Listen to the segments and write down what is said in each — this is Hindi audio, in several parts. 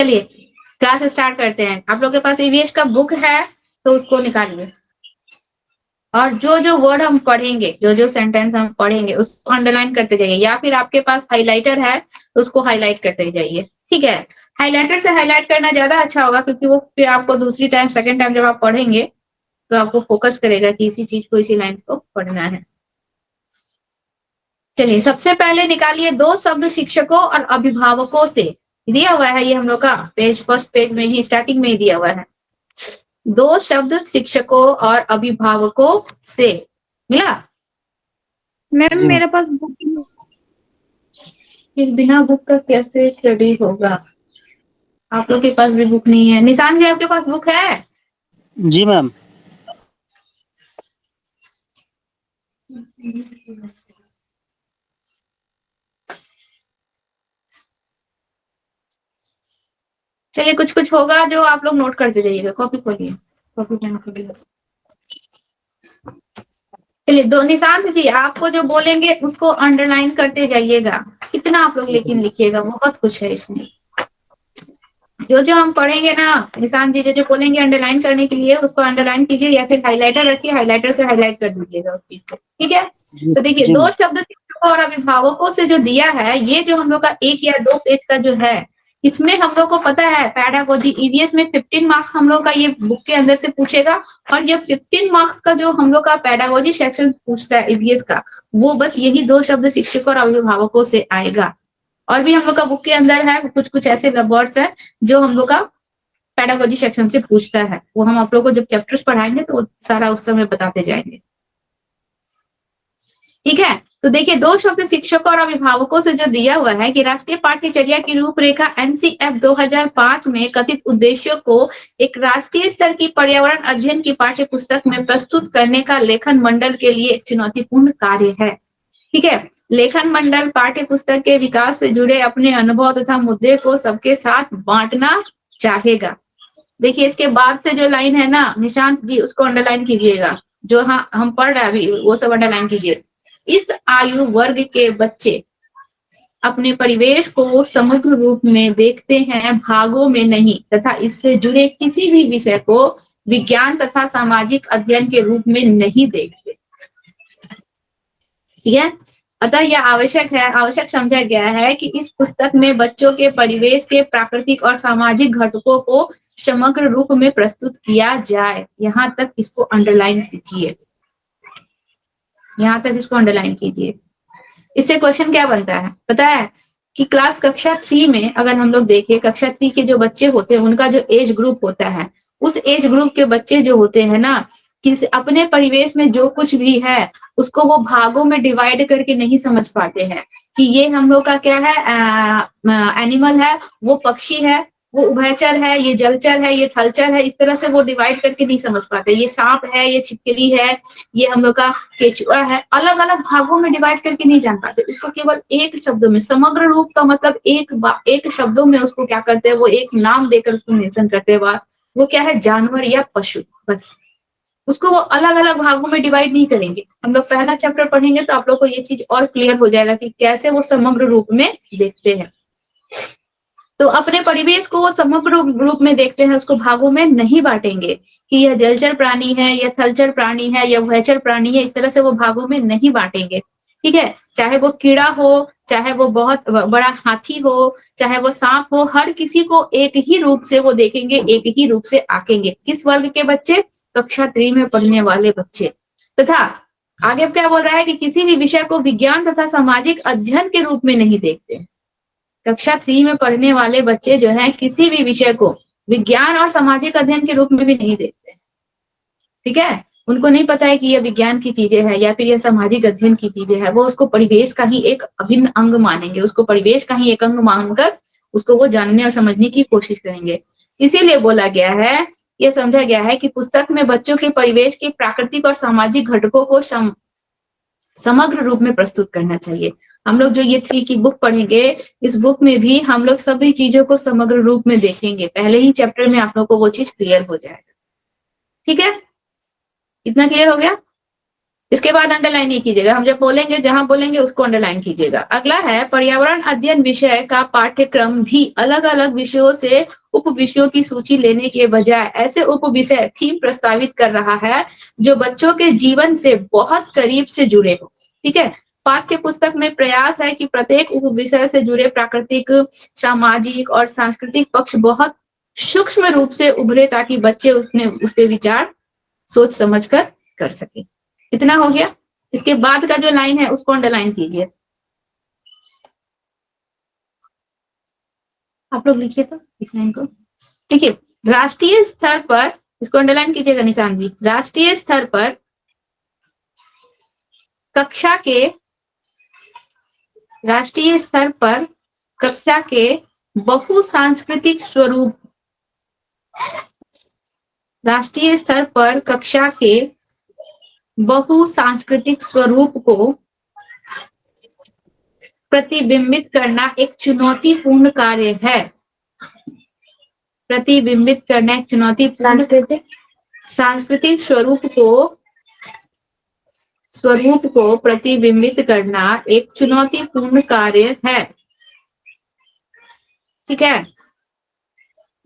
चलिए क्लास स्टार्ट करते हैं। आप लोग के पास ईवीएस का बुक है तो उसको निकालिए, और जो जो वर्ड हम पढ़ेंगे, जो जो सेंटेंस हम पढ़ेंगे उसको अंडरलाइन करते जाइए, या फिर आपके पास हाइलाइटर है तो उसको हाईलाइट करते जाइए। ठीक है, हाइलाइटर से हाईलाइट करना ज्यादा अच्छा होगा, क्योंकि वो फिर आपको दूसरी टाइम, सेकेंड टाइम जब आप पढ़ेंगे तो आपको फोकस करेगा कि इसी चीज को, इसी लाइन को पढ़ना है। चलिए सबसे पहले निकालिए दो शब्द शिक्षकों और अभिभावकों से। दिया हुआ है ये हम लोग का पेज, फर्स्ट पेज में ही, स्टार्टिंग में ही दिया हुआ है। दो शब्द शिक्षकों और अभिभावकों से। मिला? मैम मेरे पास बुक फिर बिना बुक का कैसे स्टडी होगा? आप लोग के पास भी बुक नहीं है। निशान जी आपके पास बुक है? जी मैम। चलिए कुछ कुछ होगा जो आप लोग नोट करते जाइएगा। कॉपी खोलिए, कॉपी पेन खोलिए। चलिए दो, निशांत जी आपको जो बोलेंगे उसको अंडरलाइन करते जाइएगा। कितना आप लोग लेकिन लिखिएगा, बहुत कुछ है इसमें। जो जो हम पढ़ेंगे ना, निशांत जी जो जो बोलेंगे अंडरलाइन करने के लिए उसको अंडरलाइन कीजिए, या फिर हाइलाइटर रखिए, हाइलाइटर से हाईलाइट कर दीजिएगा उस चीज को। ठीक है, तो देखिए जी दो मैम। शब्द शिक्षकों और अभिभावकों से जो दिया है, ये जो हम लोग का 1 या 2 पेज का जो है, इसमें हम लोग को पता है पैडागोजी ईवीएस में 15 मार्क्स हम लोग का ये बुक के अंदर से पूछेगा, और ये 15 मार्क्स का जो हम लोग का पैडागोजी सेक्शन पूछता है ईवीएस का, वो बस यही दो शब्द शिक्षकों और अभिभावकों से आएगा। और भी हम लोग का बुक के अंदर है कुछ कुछ ऐसे वर्ड्स है जो हम लोग का पैडागोजी सेक्शन से पूछता है, वो हम आप लोग को जब चैप्टर्स पढ़ाएंगे तो सारा उस समय बताते जाएंगे। ठीक है, तो देखिए दो शब्द शिक्षकों और अभिभावकों से जो दिया हुआ है कि राष्ट्रीय पाठ्यचर्या की रूपरेखा एनसीएफ 2005 में कथित उद्देश्यों को एक राष्ट्रीय स्तर की पर्यावरण अध्ययन की पाठ्य पुस्तक में प्रस्तुत करने का लेखन मंडल के लिए एक चुनौतीपूर्ण कार्य है। ठीक है, लेखन मंडल पाठ्य पुस्तक के विकास से जुड़े अपने अनुभव तथा मुद्दे को सबके साथ बांटना चाहेगा। देखिए इसके बाद से जो लाइन है ना निशांत जी, उसको अंडरलाइन कीजिएगा। जो हाँ हम पढ़ रहे हैं अभी वो सब अंडरलाइन कीजिए। इस आयु वर्ग के बच्चे अपने परिवेश को समग्र रूप में देखते हैं, भागों में नहीं, तथा इससे जुड़े किसी भी विषय को विज्ञान तथा सामाजिक अध्ययन के रूप में नहीं देखते। ठीक है, अतः यह आवश्यक समझा गया है कि इस पुस्तक में बच्चों के परिवेश के प्राकृतिक और सामाजिक घटकों को समग्र रूप में प्रस्तुत किया जाए। यहां तक इसको अंडरलाइन कीजिए, यहां तक इसको अंडरलाइन कीजिए। इससे क्वेश्चन क्या बनता है पता है? कि क्लास कक्षा 3 में अगर हम लोग देखें, कक्षा 3 के जो बच्चे होते हैं उनका जो एज ग्रुप होता है, उस एज ग्रुप के बच्चे जो होते हैं ना, कि अपने परिवेश में जो कुछ भी है उसको वो भागों में डिवाइड करके नहीं समझ पाते हैं कि ये हम लोग का क्या है, एनिमल है, वो पक्षी है, वो उभयचर है, ये जलचर है, ये थलचर है। इस तरह से वो डिवाइड करके नहीं समझ पाते। ये सांप है, ये छिपकली है, ये हम लोग का केचुआ है, अलग अलग भागों में डिवाइड करके नहीं जान पाते। उसको केवल एक शब्दों में, समग्र रूप का मतलब एक शब्दों में उसको क्या करते हैं, वो एक नाम देकर उसको मेंशन करते हैं। वो क्या है, जानवर या पशु, बस। उसको वो अलग अलग भागों में डिवाइड नहीं करेंगे। हम लोग पहला चैप्टर पढ़ेंगे तो आप लोग को ये चीज और क्लियर हो जाएगा कि कैसे वो समग्र रूप में देखते हैं। तो अपने परिवेश को वो समग्र रूप में देखते हैं, उसको भागों में नहीं बांटेंगे कि यह जलचर प्राणी है, यह थलचर प्राणी है, यह उभयचर प्राणी है। इस तरह से वो भागों में नहीं बांटेंगे। ठीक है, चाहे वो कीड़ा हो, चाहे वो बहुत बड़ा हाथी हो, चाहे वो सांप हो, हर किसी को एक ही रूप से वो देखेंगे, एक ही रूप से आंकेंगे। किस वर्ग के बच्चे? कक्षा 3 में पढ़ने वाले बच्चे। तथा आगे क्या बोल रहा है कि किसी भी विषय को विज्ञान तथा सामाजिक अध्ययन के रूप में नहीं देखते। कक्षा 3 में पढ़ने वाले बच्चे जो हैं किसी भी विषय को विज्ञान और सामाजिक अध्ययन के रूप में भी नहीं देखते। ठीक है, उनको नहीं पता है कि यह विज्ञान की चीजें है या फिर यह सामाजिक अध्ययन की चीजें है। वो उसको परिवेश का ही एक अभिन्न अंग मानेंगे, उसको परिवेश का ही एक अंग मानकर उसको वो जानने और समझने की कोशिश करेंगे। इसीलिए बोला गया है, यह समझा गया है कि पुस्तक में बच्चों के परिवेश के प्राकृतिक और सामाजिक घटकों को समग्र रूप में प्रस्तुत करना चाहिए। हम लोग जो ये 3 की बुक पढ़ेंगे, इस बुक में भी हम लोग सभी चीजों को समग्र रूप में देखेंगे। पहले ही चैप्टर में आप लोग को वो चीज क्लियर हो जाएगा। ठीक है, इतना क्लियर हो गया? इसके बाद अंडरलाइन नहीं कीजिएगा, हम जब बोलेंगे जहां बोलेंगे उसको अंडरलाइन कीजिएगा। अगला है पर्यावरण अध्ययन विषय का पाठ्यक्रम भी अलग अलग विषयों से उप विषयों की सूची लेने के बजाय ऐसे उप विषय थीम प्रस्तावित कर रहा है जो बच्चों के जीवन से बहुत करीब से जुड़े हो। ठीक है, पाठ्य पुस्तक में प्रयास है कि प्रत्येक उप विषय से जुड़े प्राकृतिक, सामाजिक और सांस्कृतिक पक्ष बहुत सूक्ष्म रूप से उभरे ताकि बच्चे उसमें उस पर विचार सोच समझ कर सके। इतना हो गया। इसके बाद का जो लाइन है उसको अंडरलाइन कीजिए। आप लोग लिखिए तो इस लाइन को। ठीक है, राष्ट्रीय स्तर पर, इसको अंडरलाइन कीजिएगा निशान जी, राष्ट्रीय स्तर पर कक्षा के, राष्ट्रीय स्तर पर कक्षा के बहुसांस्कृतिक स्वरूप, राष्ट्रीय स्तर पर कक्षा के बहुसांस्कृतिक स्वरूप को प्रतिबिंबित करना एक चुनौतीपूर्ण कार्य है। प्रतिबिंबित करना एक चुनौतीपूर्ण, सांस्कृतिक स्वरूप को प्रतिबिंबित करना एक चुनौतीपूर्ण कार्य है। ठीक है,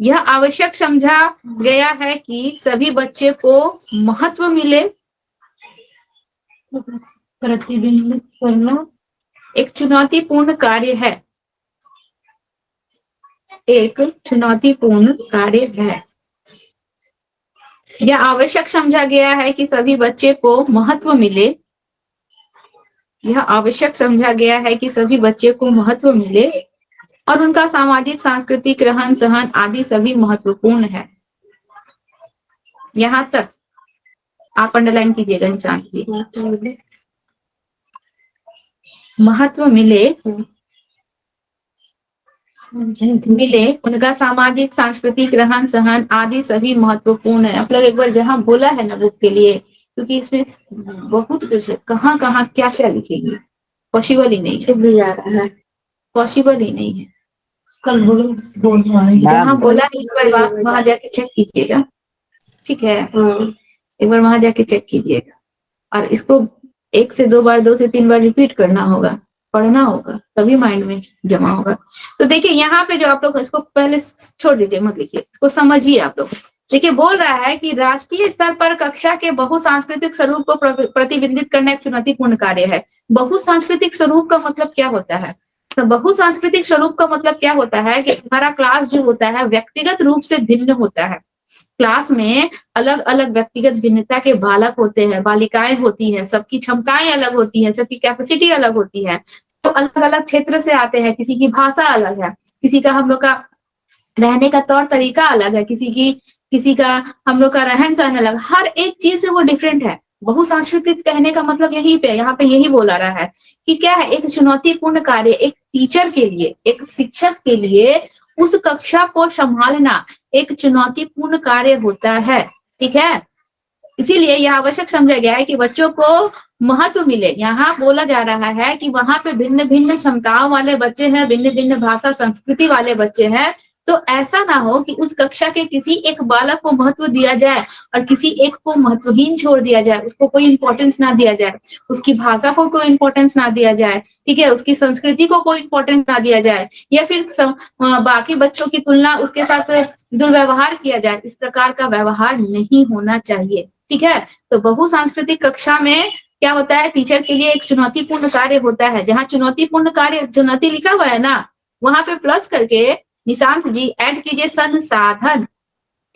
यह आवश्यक समझा गया है कि सभी बच्चे को महत्व मिले, प्रतिबिंबित करना एक चुनौतीपूर्ण कार्य है, एक चुनौतीपूर्ण कार्य है। यह आवश्यक समझा गया है कि सभी बच्चे को महत्व मिले, यह आवश्यक समझा गया है कि सभी बच्चे को महत्व मिले और उनका सामाजिक, सांस्कृतिक रहन सहन आदि सभी महत्वपूर्ण है। यहां तक आप अंडरलाइन कीजिएगा इंसान जी, महत्व मिले, मिले, उनका सामाजिक, सांस्कृतिक रहन सहन आदि सभी महत्वपूर्ण है। आप लोग एक बार जहां बोला है ना बुक के लिए, क्योंकि इसमें बहुत कुछ है, कहाँ कहाँ क्या क्या लिखेगी, पॉसिबल ही नहीं है, पॉसिबल ही नहीं है। कल जहाँ बोला है एक बार वहां जाके चेक कीजिएगा। ठीक है, एक बार वहां जाके चेक कीजिएगा और इसको 1 से 2 बार, 2 से 3 बार रिपीट करना होगा, पढ़ना होगा, तभी माइंड में जमा होगा। तो देखिए यहाँ पे जो आप लोग, इसको पहले छोड़ दीजिए, मत लिखिए, इसको समझिए आप लोग। देखिए बोल रहा है कि राष्ट्रीय स्तर पर कक्षा के बहुसांस्कृतिक स्वरूप को प्रतिबिंबित करना एक चुनौतीपूर्ण कार्य है। बहुसांस्कृतिक स्वरूप का मतलब क्या होता है? तो बहुसांस्कृतिक स्वरूप का मतलब क्या होता है कि हमारा क्लास जो होता है व्यक्तिगत रूप से भिन्न होता है। क्लास में अलग अलग व्यक्तिगत भिन्नता के बालक होते हैं, बालिकाएं होती हैं, सबकी क्षमताएं अलग होती हैं, सबकी कैपेसिटी अलग होती है। तो अलग अलग क्षेत्र से आते हैं, किसी की भाषा अलग है, किसी का हम लोग का रहने का तौर तरीका अलग है, किसी का हम लोग का रहन सहन अलग, हर एक चीज से वो डिफरेंट है। बहुसांस्कृतिक कहने का मतलब यही पे, यहाँ पे यही बोला रहा है कि क्या है, एक चुनौतीपूर्ण कार्य, एक टीचर के लिए, एक शिक्षक के लिए उस कक्षा को संभालना एक चुनौतीपूर्ण कार्य होता है। ठीक है, इसीलिए यह आवश्यक समझा गया है कि बच्चों को महत्व मिले। यहाँ बोला जा रहा है कि वहां पे भिन्न भिन्न क्षमताओं वाले बच्चे हैं, भिन्न भिन्न भाषा संस्कृति वाले बच्चे हैं, तो ऐसा ना हो कि उस कक्षा के किसी एक बालक को महत्व दिया जाए और किसी एक को महत्वहीन छोड़ दिया जाए, उसको कोई इंपॉर्टेंस ना दिया जाए, उसकी भाषा को कोई इंपॉर्टेंस ना दिया जाए, ठीक है, उसकी संस्कृति को कोई इंपॉर्टेंस ना दिया जाए, या फिर बाकी बच्चों की तुलना उसके साथ दुर्व्यवहार किया जाए। इस प्रकार का व्यवहार नहीं होना चाहिए। ठीक है, तो बहुसांस्कृतिक कक्षा में क्या होता है, टीचर के लिए एक चुनौतीपूर्ण कार्य होता है। जहां चुनौतीपूर्ण कार्य, चुनौती लिखा हुआ है ना, वहां पे प्लस करके निशांत जी ऐड कीजिए संसाधन।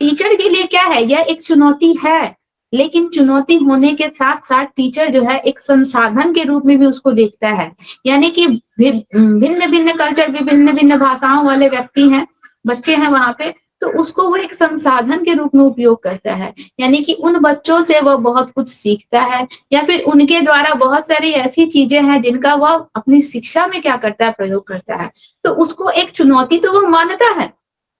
टीचर के लिए क्या है, यह एक चुनौती है, लेकिन चुनौती होने के साथ साथ टीचर जो है एक संसाधन के रूप में भी उसको देखता है। यानी कि भिन्न भिन्न कल्चर, विभिन्न भिन्न भाषाओं वाले व्यक्ति हैं, बच्चे हैं वहां पे, तो उसको वो एक संसाधन के रूप में उपयोग करता है। यानी कि उन बच्चों से वह बहुत कुछ सीखता है, या फिर उनके द्वारा बहुत सारी ऐसी चीजें हैं जिनका वह अपनी शिक्षा में क्या करता है, प्रयोग करता है। तो उसको एक चुनौती तो वह मानता है,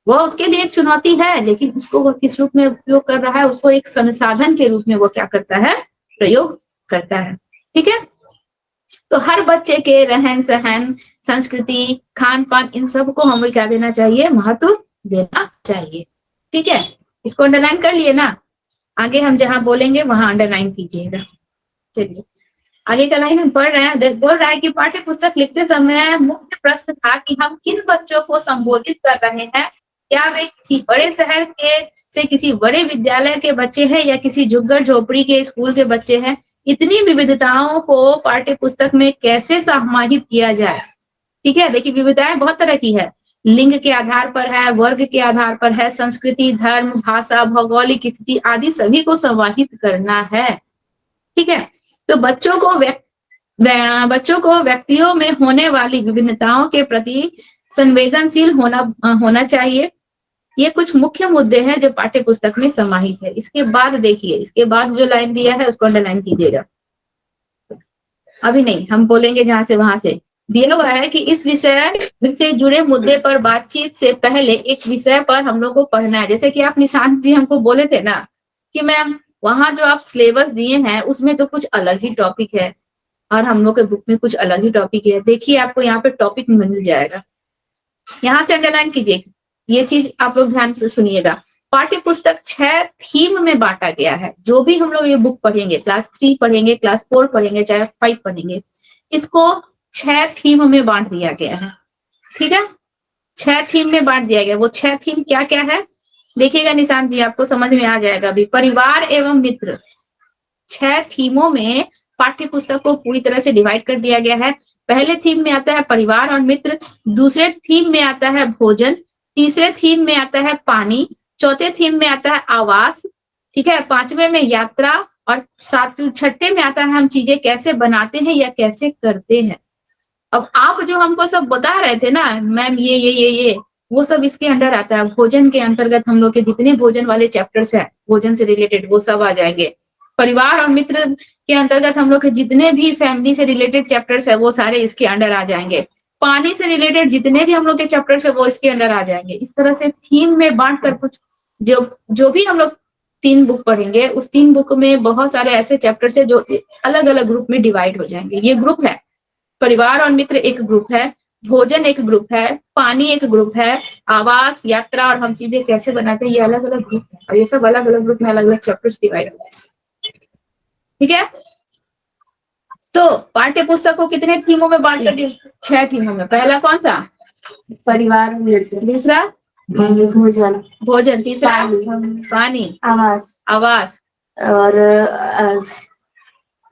वह उसके लिए एक चुनौती है, लेकिन उसको वह किस रूप में उपयोग कर रहा है, उसको एक संसाधन के रूप में वो क्या करता है, प्रयोग करता है। ठीक है, तो हर बच्चे के रहन सहन, संस्कृति, खान पान, इन सब को हमें क्या देना चाहिए, महत्व देना चाहिए। ठीक है, इसको अंडरलाइन कर लिए ना, आगे हम जहां बोलेंगे वहां अंडरलाइन कीजिएगा। चलिए आगे का लाइन हम पढ़ रहे हैं। बोल रहा है कि पाठ्य पुस्तक लिखते समय मुख्य प्रश्न था कि हम किन बच्चों को संबोधित कर रहे हैं, क्या वे किसी बड़े शहर के से किसी बड़े विद्यालय के बच्चे हैं या किसी झुग्गर झोपड़ी के स्कूल के बच्चे हैं। इतनी विविधताओं को पाठ्य पुस्तक में कैसे समाहित किया जाए। ठीक है, देखिए विविधताएं बहुत तरह की है, लिंग के आधार पर है, वर्ग के आधार पर है, संस्कृति, धर्म, भाषा, भौगोलिक स्थिति आदि सभी को समाहित करना है। ठीक है, तो बच्चों को व्यक्तियों में होने वाली विभिन्नताओं के प्रति संवेदनशील होना चाहिए। ये कुछ मुख्य मुद्दे हैं जो पाठ्य पुस्तक में समाहित है। इसके बाद देखिए, इसके बाद जो लाइन दिया है उसको अंडरलाइन कीजिएगा। अभी नहीं, हम बोलेंगे जहां से वहां से। दिया हुआ है कि इस विषय से जुड़े मुद्दे पर बातचीत से पहले एक विषय पर हम लोग को पढ़ना है। जैसे कि आप निशांत जी हमको बोले थे ना कि मैम वहां जो आप सिलेबस दिए हैं उसमें तो कुछ अलग ही टॉपिक है और हम लोग के बुक में कुछ अलग ही टॉपिक है। देखिए आपको यहाँ पे टॉपिक मिल जाएगा, यहाँ से अंडरलाइन कीजिए। ये चीज आप लोग ध्यान से सुनिएगा। पाठ्य पुस्तक 6 थीम में बांटा गया है। जो भी हम लोग ये बुक पढ़ेंगे, क्लास 3 पढ़ेंगे, क्लास 4 पढ़ेंगे, चाहे 5 पढ़ेंगे, इसको 6 थीम में बांट दिया गया है। ठीक है, 6 थीम में बांट दिया गया। वो 6 थीम क्या क्या है देखिएगा निशांत जी, आपको समझ में आ जाएगा अभी। परिवार एवं मित्र, 6 थीमों में पाठ्य पुस्तक को पूरी तरह से डिवाइड कर दिया गया है। पहले थीम में आता है परिवार और मित्र, दूसरे थीम में आता है भोजन, तीसरे थीम में आता है पानी, चौथे थीम में आता है आवास, ठीक है, पांचवे में यात्रा और छठे में आता है हम चीजें कैसे बनाते हैं या कैसे करते हैं। अब आप जो हमको सब बता रहे थे ना मैम ये वो सब इसके अंडर आता है। भोजन के अंतर्गत हम लोग के जितने भोजन वाले चैप्टर्स हैं, भोजन से रिलेटेड, वो सब आ जाएंगे। परिवार और मित्र के अंतर्गत हम लोग के जितने भी फैमिली से रिलेटेड चैप्टर्स है वो सारे इसके अंडर आ जाएंगे। पानी से रिलेटेड जितने भी हम लोग के चैप्टर्स है वो इसके अंडर आ जाएंगे। इस तरह से थीम में बांट कर कुछ जो भी हम लोग 3 बुक पढ़ेंगे, उस 3 बुक में बहुत सारे ऐसे चैप्टर्स है जो अलग अलग ग्रुप में डिवाइड हो जाएंगे। ये ग्रुप है, परिवार और मित्र एक ग्रुप है, भोजन एक ग्रुप है, पानी एक ग्रुप है, आवास, यात्रा और हम चीजें कैसे बनाते हैं ये अलग अलग ग्रुप है। और ये सब अलग अलग ग्रुप में अलग अलग चैप्टर्स डिवाइड हो गए। ठीक है, तो पाठ्य पुस्तक को कितने थीमों में बांट कर दिया? 6 थीमों में। पहला कौन सा? परिवार, दूसरा भोजन, भोजन, तीसरा पानी, आवास और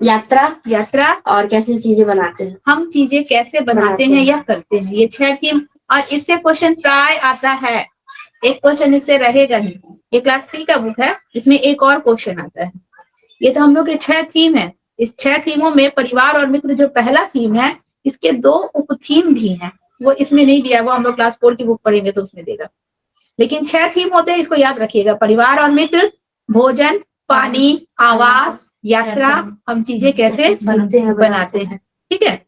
यात्रा, यात्रा और कैसे चीजें बनाते हैं, हम चीजें कैसे बनाते हैं या करते हैं। ये 6 थीम। और इससे क्वेश्चन प्राय आता है, एक क्वेश्चन इससे रहेगा ही। ये क्लास 3 का बुक है, इसमें एक और क्वेश्चन आता है। ये तो हम लोग के 6 थीम है। इस 6 थीमों में परिवार और मित्र जो पहला थीम है, इसके 2 उप थीम भी हैं, वो इसमें नहीं दिया, वो हम लोग क्लास 4 की बुक पढ़ेंगे तो उसमें देगा। लेकिन 6 थीम होते हैं, इसको याद रखिएगा। परिवार और मित्र, भोजन, पानी, आवास, यात्रा, हम चीजें कैसे बनाते हैं। ठीक है,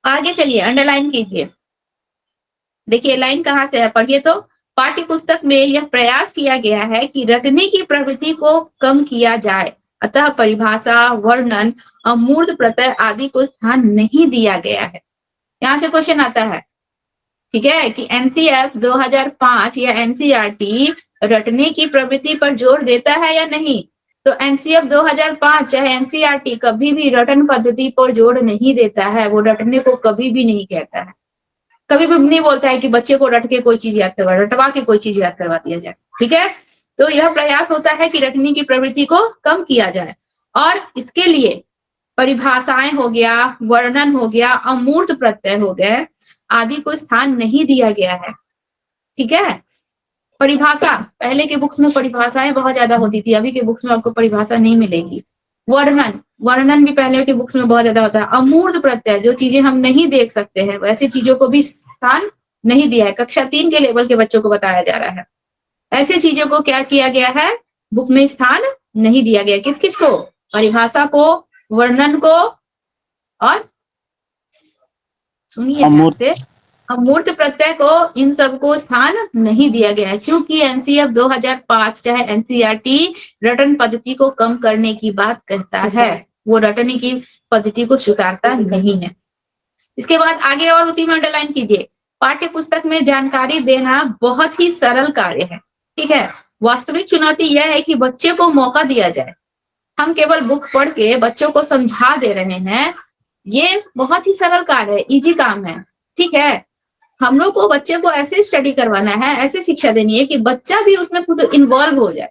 आगे चलिए, अंडरलाइन कीजिए। देखिए लाइन कहाँ से है, पढ़िए तो। पाठ्य पुस्तक में यह प्रयास किया गया है कि रटने की प्रवृत्ति को कम किया जाए, अतः परिभाषा, वर्णन, अमूर्त प्रत्यय आदि को स्थान नहीं दिया गया है। यहाँ से क्वेश्चन आता है, ठीक है, कि एनसीएफ 2005 या एनसीईआरटी रटने की प्रवृत्ति पर जोर देता है या नहीं। तो एनसीएफ 2005 चाहे एनसीईआरटी कभी भी रटन पद्धति पर जोर नहीं देता है, वो रटने को कभी भी नहीं कहता है। कभी भी नहीं बोलता है कि बच्चे को रट के कोई चीज याद करवा, रटवा के कोई चीज याद करवा दिया जाए। ठीक है, तो यह प्रयास होता है कि रटने की प्रवृत्ति को कम किया जाए और इसके लिए परिभाषाएं हो गया, वर्णन हो गया, अमूर्त प्रत्यय हो गए आदि को स्थान नहीं दिया गया है। ठीक है, परिभाषा, पहले के बुक्स में परिभाषाएं बहुत ज्यादा होती थी, अभी के बुक्स में आपको परिभाषा नहीं मिलेगी। वर्णन, वर्णन भी पहले के बुक्स में बहुत ज्यादा होता है। अमूर्त प्रत्यय, जो चीजें हम नहीं देख सकते हैं वैसी चीजों को भी स्थान नहीं दिया है। कक्षा 3 के लेवल के बच्चों को बताया जा रहा है, ऐसी चीजों को क्या किया गया है, बुक में स्थान नहीं दिया गया। किस किस को? परिभाषा को, वर्णन को और सुनिए ध्यान से, अमूर्त प्रत्यय को, इन सबको स्थान नहीं दिया गया है क्योंकि एनसीएफ 2005 चाहे एनसीईआरटी रटन पद्धति को कम करने की बात कहता है, वो रटने की पद्धति को स्वीकारता नहीं है। इसके बाद आगे और उसी में अंडरलाइन कीजिए, पाठ्य पुस्तक में जानकारी देना बहुत ही सरल कार्य है। ठीक है, वास्तविक चुनौती यह है कि बच्चे को मौका दिया जाए। हम केवल बुक पढ़ के बच्चों को समझा दे रहे हैं, ये बहुत ही सरल कार्य है, इजी काम है, ठीक है। हम लोग को बच्चे को ऐसे स्टडी करवाना है, ऐसे शिक्षा देनी है कि बच्चा भी उसमें खुद इन्वॉल्व हो जाए,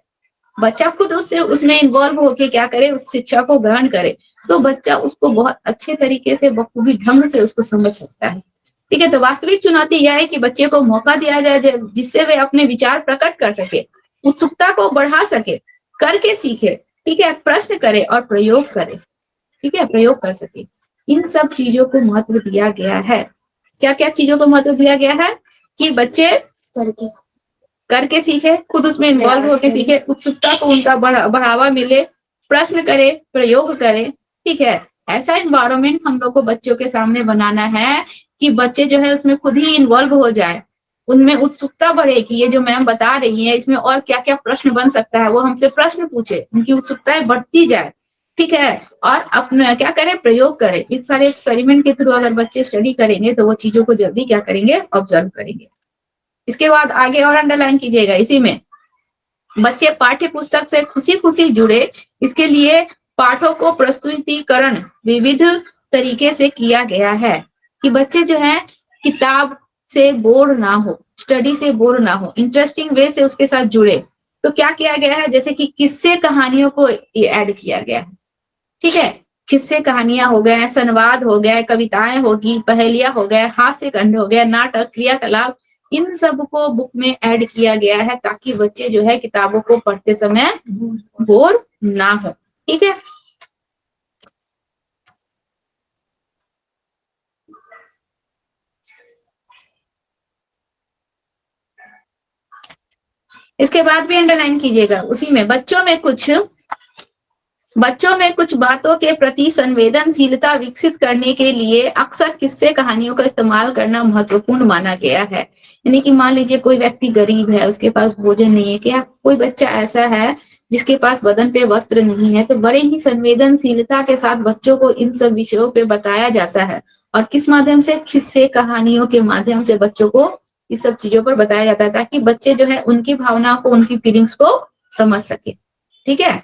बच्चा खुद उससे उसमें इन्वॉल्व होके क्या करे, उस शिक्षा को ग्रहण करे, तो बच्चा उसको बहुत अच्छे तरीके से बखूबी ढंग से उसको समझ सकता है, ठीक है। तो वास्तविक चुनौती यह है कि बच्चे को मौका दिया जाए जिससे वे अपने विचार प्रकट कर सके, उत्सुकता को बढ़ा सके, करके सीखे, ठीक है, प्रश्न करे और प्रयोग करे, ठीक है, प्रयोग कर सके। इन सब चीजों को महत्व दिया गया है। क्या क्या चीजों को महत्व दिया गया है कि बच्चे करके सीखे, खुद उसमें इन्वॉल्व होकर सीखे, उत्सुकता को उनका बढ़ावा मिले, प्रश्न करे, प्रयोग करे, ठीक है। ऐसा इन्वायरमेंट हम लोग को बच्चों के सामने बनाना है कि बच्चे जो है उसमें खुद ही इन्वॉल्व हो जाए, उनमें उत्सुकता बढ़े कि ये जो मैम बता रही है इसमें और क्या क्या प्रश्न बन सकता है, वो हमसे प्रश्न पूछे, उनकी उत्सुकताएं बढ़ती जाए, ठीक है। और अपना क्या करें, प्रयोग करें। इस सारे एक्सपेरिमेंट के थ्रू अगर बच्चे स्टडी करेंगे तो वो चीजों को जल्दी क्या करेंगे, ऑब्जर्व करेंगे। इसके बाद आगे और अंडरलाइन कीजिएगा, इसी में बच्चे पाठ्य पुस्तक से खुशी खुशी जुड़े, इसके लिए पाठों को प्रस्तुतिकरण विविध तरीके से किया गया है कि बच्चे जो है किताब से बोर ना हो, स्टडी से बोर ना हो, इंटरेस्टिंग वे से उसके साथ जुड़े। तो क्या किया गया है, जैसे कि किस्से कहानियों को ऐड किया गया है, ठीक है। किस्से कहानियां हो गए, संवाद हो गए, कविताएं होगी, पहेलियां हो गए, हास्य खंड हो गया, नाटक, क्रियाकलाप, इन सब को बुक में ऐड किया गया है ताकि बच्चे जो है किताबों को पढ़ते समय बोर ना हो, ठीक है। इसके बाद भी अंडरलाइन कीजिएगा, उसी में बच्चों में कुछ बातों के प्रति संवेदनशीलता विकसित करने के लिए अक्सर किस्से कहानियों का इस्तेमाल करना महत्वपूर्ण माना गया है। यानी कि मान लीजिए कोई व्यक्ति गरीब है, उसके पास भोजन नहीं है, क्या कोई बच्चा ऐसा है जिसके पास बदन पे वस्त्र नहीं है, तो बड़े ही संवेदनशीलता के साथ बच्चों को इन सब विषयों पे बताया जाता है। और किस माध्यम से, किस्से कहानियों के माध्यम से बच्चों को इस सब चीजों पर बताया जाता है ताकि बच्चे जो है उनकी भावनाओं को, उनकी फीलिंग्स को समझ सके, ठीक है।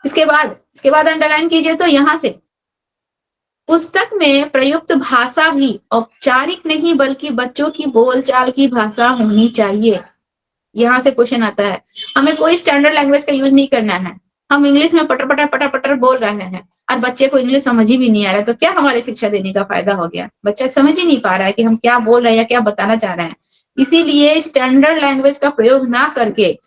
इसके बाद अंडरलाइन कीजिए, तो यहां से पुस्तक में प्रयुक्त भाषा भी औपचारिक नहीं बल्कि बच्चों की बोलचाल की भाषा होनी चाहिए। यहाँ से क्वेश्चन आता है, हमें कोई स्टैंडर्ड लैंग्वेज का यूज नहीं करना है, हम इंग्लिश में पटर पटर पटर पटर बोल रहे हैं और बच्चे को इंग्लिश समझ ही भी नहीं आ रहा है, तो क्या हमारे शिक्षा देने का फायदा हो गया। बच्चा समझ ही नहीं पा रहा है कि हम क्या बोल रहे हैं या क्या बताना चाह रहे हैं। इसीलिए स्टैंडर्ड लैंग्वेज का प्रयोग ना करके,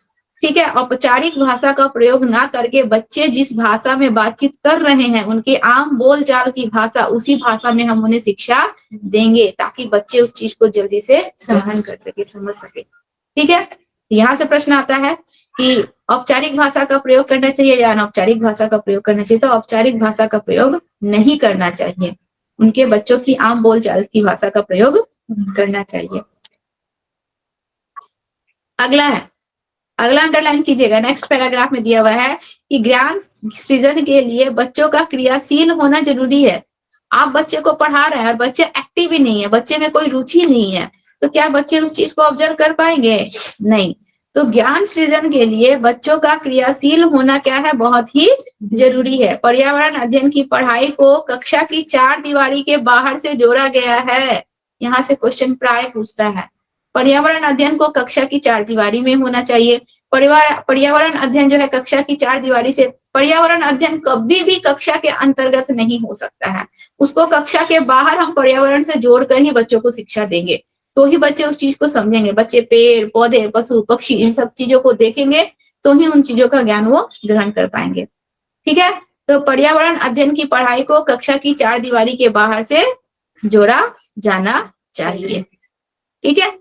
ठीक है, औपचारिक भाषा का प्रयोग ना करके बच्चे जिस भाषा में बातचीत कर रहे हैं, उनके आम बोलचाल की भाषा, उसी भाषा में हम उन्हें शिक्षा देंगे ताकि बच्चे उस चीज को जल्दी से सहन कर सके, समझ सके, ठीक है। यहाँ से प्रश्न आता है कि औपचारिक भाषा का प्रयोग करना चाहिए या अनौपचारिक भाषा का प्रयोग करना चाहिए, तो औपचारिक भाषा का प्रयोग नहीं करना चाहिए, उनके बच्चों की आम बोलचाल की भाषा का प्रयोग करना चाहिए। अगला अंडरलाइन कीजिएगा, नेक्स्ट पैराग्राफ में दिया हुआ है कि ज्ञान सृजन के लिए बच्चों का क्रियाशील होना जरूरी है। आप बच्चे को पढ़ा रहे हैं और बच्चे एक्टिव ही नहीं है, बच्चे में कोई रुचि नहीं है, तो क्या बच्चे उस चीज को ऑब्जर्व कर पाएंगे, नहीं। तो ज्ञान सृजन के लिए बच्चों का क्रियाशील होना क्या है, बहुत ही जरूरी है। पर्यावरण अध्ययन की पढ़ाई को कक्षा की चार दीवारी के बाहर से जोड़ा गया है। यहाँ से क्वेश्चन प्राय पूछता है, पर्यावरण अध्ययन को कक्षा की चार दीवारी में होना चाहिए। पर्यावरण अध्ययन जो है कक्षा की चार दीवारी से, पर्यावरण अध्ययन कभी भी कक्षा के अंतर्गत नहीं हो सकता है, उसको कक्षा के बाहर हम पर्यावरण से जोड़कर ही बच्चों को शिक्षा देंगे, तो ही बच्चे उस चीज को समझेंगे। बच्चे पेड़ पौधे, पशु पक्षी, इन सब चीजों को देखेंगे तो ही उन चीजों का ज्ञान वो ग्रहण कर पाएंगे, ठीक है। तो पर्यावरण अध्ययन की पढ़ाई को कक्षा की चार दीवारी के बाहर से जोड़ा जाना चाहिए, ठीक है।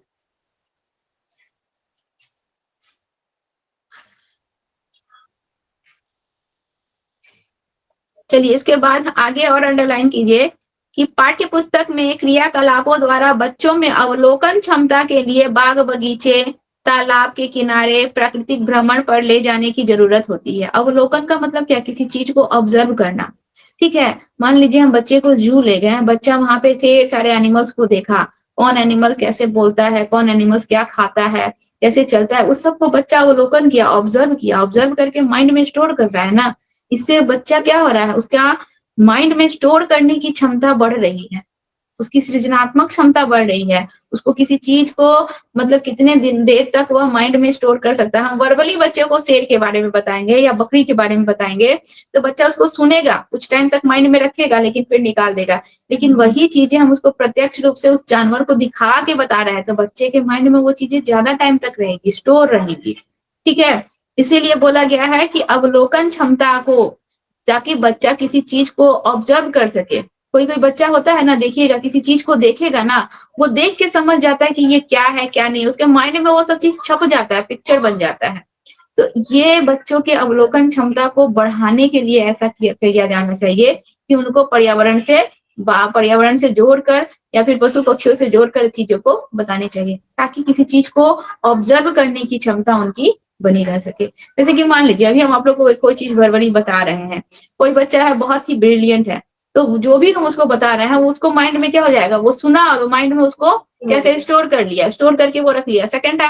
चलिए इसके बाद आगे और अंडरलाइन कीजिए कि पाठ्य पुस्तक में क्रियाकलापों द्वारा बच्चों में अवलोकन क्षमता के लिए बाग बगीचे, तालाब के किनारे, प्राकृतिक भ्रमण पर ले जाने की जरूरत होती है। अवलोकन का मतलब क्या, किसी चीज को ऑब्जर्व करना, ठीक है। मान लीजिए हम बच्चे को जू ले गए, बच्चा वहां पे ढेर सारे एनिमल्स को देखा, कौन एनिमल कैसे बोलता है, कौन एनिमल्स क्या खाता है, कैसे चलता है, उस सबको बच्चा अवलोकन किया, ऑब्जर्व करके माइंड में स्टोर कर रहा है ना। इससे बच्चा क्या हो रहा है, उसका माइंड में स्टोर करने की क्षमता बढ़ रही है, उसकी सृजनात्मक क्षमता बढ़ रही है। उसको किसी चीज को मतलब कितने दिन देर तक वह माइंड में स्टोर कर सकता है। हम वर्बली बच्चे को शेर के बारे में बताएंगे या बकरी के बारे में बताएंगे तो बच्चा उसको सुनेगा, कुछ टाइम तक माइंड में रखेगा, लेकिन फिर निकाल देगा। लेकिन वही चीजें हम उसको प्रत्यक्ष रूप से उस जानवर को दिखा के बता रहे हैं तो बच्चे के माइंड में वो चीजें ज्यादा टाइम तक रहेगी, स्टोर रहेगी। ठीक है, इसीलिए बोला गया है कि अवलोकन क्षमता को, ताकि बच्चा किसी चीज को ऑब्जर्व कर सके। कोई कोई बच्चा होता है ना, देखिएगा किसी चीज को देखेगा ना, वो देख के समझ जाता है कि ये क्या है क्या नहीं, उसके माइंड में वो सब चीज छप जाता है, पिक्चर बन जाता है। तो ये बच्चों के अवलोकन क्षमता को बढ़ाने के लिए ऐसा किया जाना चाहिए कि उनको पर्यावरण से जोड़कर या फिर पशु पक्षियों से जोड़कर चीजों को बताने चाहिए, ताकि किसी चीज को ऑब्जर्व करने की क्षमता उनकी बनी रह सके। जैसे कि मान लीजिए अभी हम आप लोग को कोई चीज भरभरी बता रहे हैं, कोई बच्चा है बहुत ही ब्रिलियंट है, तो जो भी हम उसको बता रहे हैं वो उसको माइंड में क्या हो जाएगा, वो सुना और माइंड में उसको क्या करे, स्टोर कर लिया, स्टोर करके वो रख लिया। सेकंड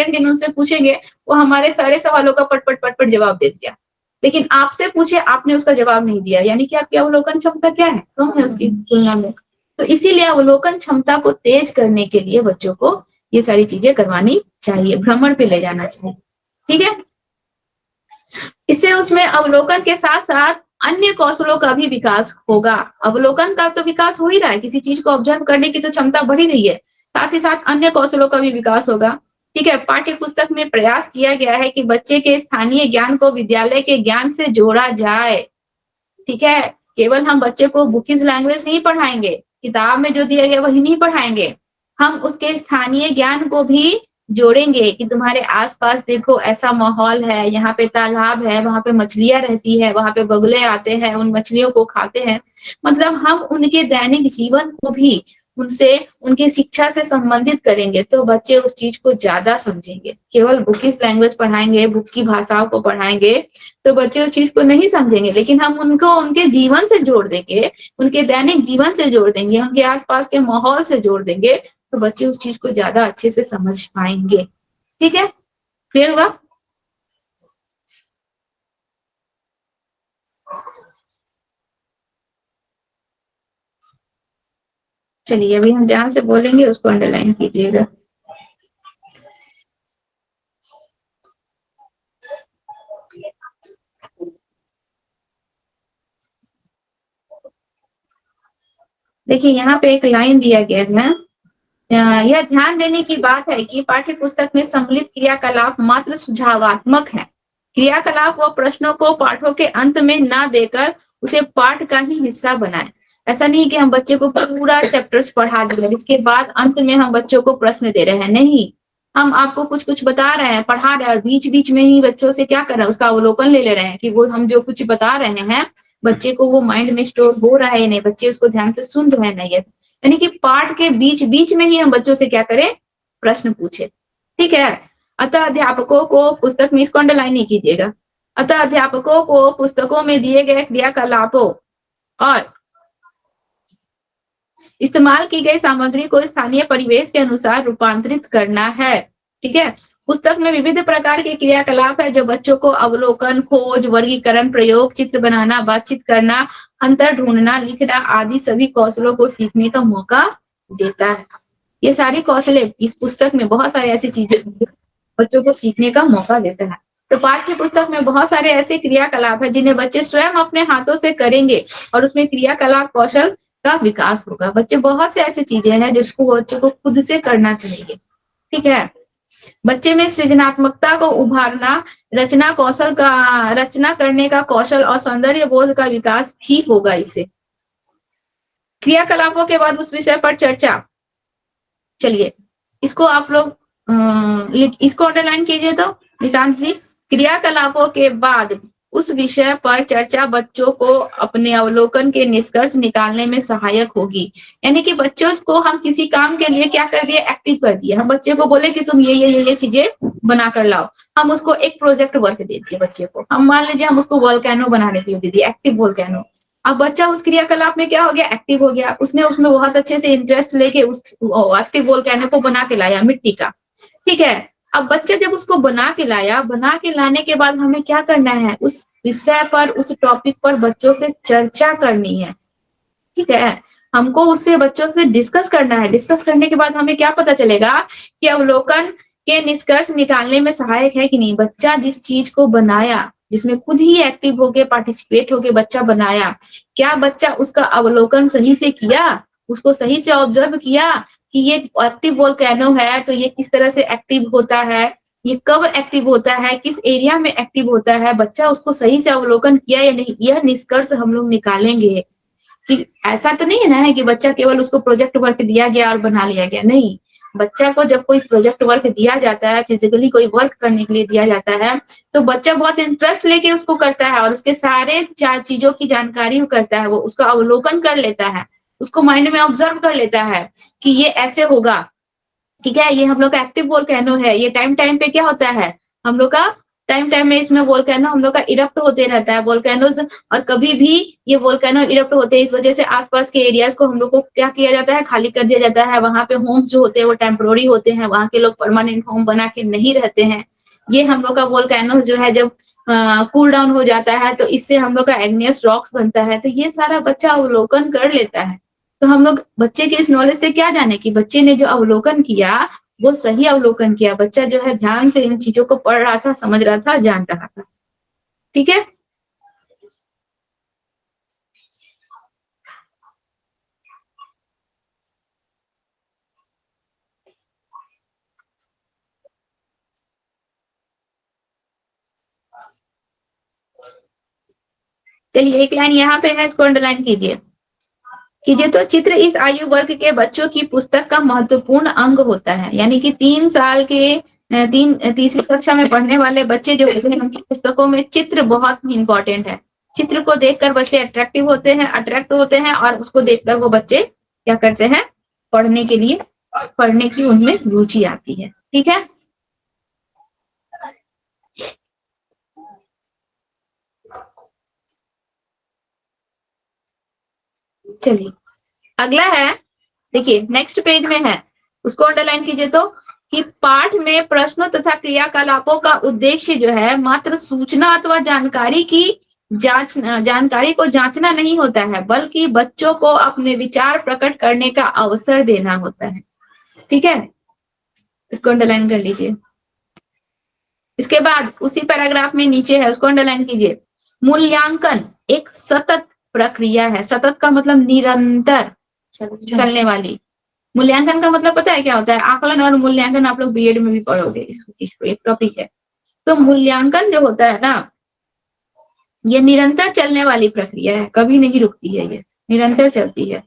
दिन उनसे पूछेंगे, वो हमारे सारे सवालों का पट पट पट पट जवाब दे दिया। लेकिन आपसे पूछे, आपने उसका जवाब नहीं दिया, यानी कि आपकी अवलोकन क्षमता क्या है, कम है उसकी तुलना में। तो इसीलिए अवलोकन क्षमता को तेज करने के लिए बच्चों को ये सारी चीजें करवानी चाहिए, भ्रमण पे ले जाना चाहिए। ठीक है, इससे उसमें अवलोकन के साथ साथ अन्य कौशलों का भी विकास होगा। अवलोकन का तो विकास हो ही रहा है, किसी चीज को ऑब्जर्व करने की तो क्षमता बढ़ ही रही है, साथ ही साथ अन्य कौशलों का भी विकास होगा। ठीक है, पाठ्य पुस्तक में प्रयास किया गया है कि बच्चे के स्थानीय ज्ञान को विद्यालय के ज्ञान से जोड़ा जाए। ठीक है, केवल हम बच्चे को बुकिश लैंग्वेज नहीं पढ़ाएंगे, किताब में जो दिया गया वही नहीं पढ़ाएंगे, हम उसके स्थानीय ज्ञान को भी जोड़ेंगे कि तुम्हारे आसपास देखो ऐसा माहौल है, यहाँ पे तालाब है, वहां पे मछलियां रहती है, वहां पे बगुले आते हैं, उन मछलियों को खाते हैं। मतलब हम उनके दैनिक जीवन को भी उनसे उनके शिक्षा से संबंधित करेंगे तो बच्चे उस चीज को ज्यादा समझेंगे। केवल बुकिश लैंग्वेज पढ़ाएंगे, बुक की भाषाओं को पढ़ाएंगे तो बच्चे उस चीज को नहीं समझेंगे, लेकिन हम उनको उनके जीवन से जोड़ देंगे, उनके दैनिक जीवन से जोड़ देंगे, उनके आसपास के माहौल से जोड़ देंगे तो बच्चे उस चीज को ज्यादा अच्छे से समझ पाएंगे। ठीक है, क्लियर हुआ? चलिए अभी हम जहां से बोलेंगे उसको अंडरलाइन कीजिएगा। देखिए यहाँ पे एक लाइन दिया गया है, यह ध्यान देने की बात है कि पाठ्य पुस्तक में सम्मिलित क्रियाकलाप मात्र सुझावात्मक है। क्रियाकलाप व प्रश्नों को पाठों के अंत में ना देकर उसे पाठ का ही हिस्सा बनाएं। ऐसा नहीं कि हम बच्चे को पूरा चैप्टर्स पढ़ा दे रहे हैं, इसके बाद अंत में हम बच्चों को प्रश्न दे रहे हैं, नहीं। हम आपको कुछ कुछ बता रहे हैं, पढ़ा रहे हैं, और बीच बीच में ही बच्चों से क्या कर रहे हैं, उसका अवलोकन ले रहे हैं कि वो हम जो कुछ बता रहे हैं बच्चे को वो माइंड में स्टोर हो रहा है नहीं, बच्चे उसको ध्यान से सुन रहे हैं नहीं है। यानी कि पाठ के बीच बीच में ही हम बच्चों से क्या करें, प्रश्न पूछे। ठीक है, अतः अध्यापकों को पुस्तक में, इसको अंडरलाइन नहीं कीजिएगा, अतः अध्यापकों को पुस्तकों में दिए गए क्रियाकलापों और इस्तेमाल की गई सामग्री को स्थानीय परिवेश के अनुसार रूपांतरित करना है। ठीक है, पुस्तक में विविध प्रकार के क्रियाकलाप है जो बच्चों को अवलोकन, खोज, वर्गीकरण, प्रयोग, चित्र बनाना, बातचीत करना, अंतर ढूंढना, लिखना आदि सभी कौशलों को सीखने का मौका देता है। ये सारी कौशलें इस पुस्तक में बहुत सारी ऐसी चीजें बच्चों को सीखने का मौका देता है। तो पाठ्य पुस्तक में बहुत सारे ऐसे क्रियाकलाप है जिन्हें बच्चे स्वयं अपने हाथों से करेंगे और उसमें क्रियाकलाप कौशल का विकास होगा। बच्चे बहुत से ऐसी चीजें हैं जिसको बच्चों को खुद से करना चाहिए। ठीक है, बच्चे में सृजनात्मकता को उभारना, रचना करने का कौशल और सौंदर्य बोध का विकास भी होगा इससे। क्रियाकलापों के बाद उस विषय पर चर्चा। चलिए इसको आप लोग इसको अंडरलाइन कीजिए तो निशांत जी, क्रियाकलापों के बाद उस विषय पर चर्चा बच्चों को अपने अवलोकन के निष्कर्ष निकालने में सहायक होगी। यानी कि बच्चों को हम किसी काम के लिए क्या कर दिए, एक्टिव कर दिए। हम बच्चे को बोले कि तुम ये चीजें बना कर लाओ, हम उसको एक प्रोजेक्ट वर्क दे दिए बच्चे को। हम मान लीजिए हम उसको वोल्केनो बनाने के लिए दे दिए, एक्टिव वोल्केनो। अब बच्चा उस क्रियाकलाप में क्या हो गया, एक्टिव हो गया, उसने उसमें बहुत अच्छे से इंटरेस्ट लेके उस एक्टिव वोल्केनो को बना के लाया मिट्टी का। ठीक है, अब बच्चा जब उसको बना के लाया, बना के लाने के बाद हमें क्या करना है, उस विषय पर, उस टॉपिक पर बच्चों से चर्चा करनी है, ठीक है। हमको उससे बच्चों से डिस्कस करना है। डिस्कस करने के बाद हमें क्या पता चलेगा कि अवलोकन के निष्कर्ष निकालने में सहायक है कि नहीं। बच्चा जिस चीज को बनाया, जिसमें खुद ही एक्टिव होके, पार्टिसिपेट होके बच्चा बनाया, क्या बच्चा उसका अवलोकन सही से किया, उसको सही से ऑब्जर्व किया कि ये एक्टिव वोल्केनो है तो ये किस तरह से एक्टिव होता है, ये कब एक्टिव होता है, किस एरिया में एक्टिव होता है, बच्चा उसको सही से अवलोकन किया या नहीं, यह निष्कर्ष हम लोग निकालेंगे। कि ऐसा तो नहीं है ना है कि बच्चा केवल उसको प्रोजेक्ट वर्क दिया गया और बना लिया गया, नहीं। बच्चा को जब कोई प्रोजेक्ट वर्क दिया जाता है, फिजिकली कोई वर्क करने के लिए दिया जाता है, तो बच्चा बहुत इंटरेस्ट लेके उसको करता है और उसके सारे चार चीजों की जानकारी करता है, वो उसका अवलोकन कर लेता है, उसको माइंड में ऑब्जर्व कर लेता है कि ये ऐसे होगा, ठीक है। ये हम लोग का एक्टिव वोल्केनो है, ये टाइम टाइम पे क्या होता है, हम लोग का टाइम टाइम में इसमें वोल्केनो हम लोग का इरप्ट होते रहता है, वोल्केनोज। और कभी भी ये वोल्केनो इरप्ट होते हैं, इस वजह से आसपास के एरियाज को हम लोग को क्या किया जाता है, खाली कर दिया जाता है। वहां पे होम्स जो होते हैं वो टेम्पोररी होते हैं, वहां के लोग परमानेंट होम बना के नहीं रहते हैं। ये हम लोग का वोल्केनोज जो है जब कूल डाउन हो जाता है तो इससे हम लोग का एग्नियस रॉक्स बनता है, तो ये सारा बच्चा अवलोकन कर लेता है। तो हम लोग बच्चे के इस नॉलेज से क्या जाने कि बच्चे ने जो अवलोकन किया वो सही अवलोकन किया, बच्चा जो है ध्यान से इन चीजों को पढ़ रहा था, समझ रहा था, जान रहा था, ठीक है। चलिए एक लाइन यहाँ पे है, इसको अंडरलाइन कीजिए तो चित्र इस आयु वर्ग के बच्चों की पुस्तक का महत्वपूर्ण अंग होता है। यानी कि 3 साल के तीसरी कक्षा में पढ़ने वाले बच्चे जो होते हैं उनकी पुस्तकों में चित्र बहुत ही इंपॉर्टेंट है। चित्र को देखकर बच्चे अट्रैक्टिव होते हैं, अट्रैक्ट होते हैं और उसको देखकर वो बच्चे क्या करते हैं, पढ़ने के लिए, पढ़ने की उनमें रुचि आती है, ठीक है। चलिए अगला है, देखिए नेक्स्ट पेज में है, उसको अंडरलाइन कीजिए तो कि पाठ में प्रश्नों तथा क्रियाकलापों का उद्देश्य जो है मात्र सूचना अथवा जानकारी को जांचना नहीं होता है, बल्कि बच्चों को अपने विचार प्रकट करने का अवसर देना होता है, ठीक है। इसको अंडरलाइन कर लीजिए। इसके बाद उसी पैराग्राफ में नीचे है, उसको अंडरलाइन कीजिए। मूल्यांकन एक सतत प्रक्रिया है। सतत का मतलब निरंतर चलने वाली। मूल्यांकन का मतलब पता है क्या होता है, आकलन और मूल्यांकन आप लोग बीएड में भी पढ़ोगे, इसको एक टॉपिक है। तो मूल्यांकन जो होता है ना, ये निरंतर चलने वाली प्रक्रिया है, कभी नहीं रुकती है, ये निरंतर चलती है,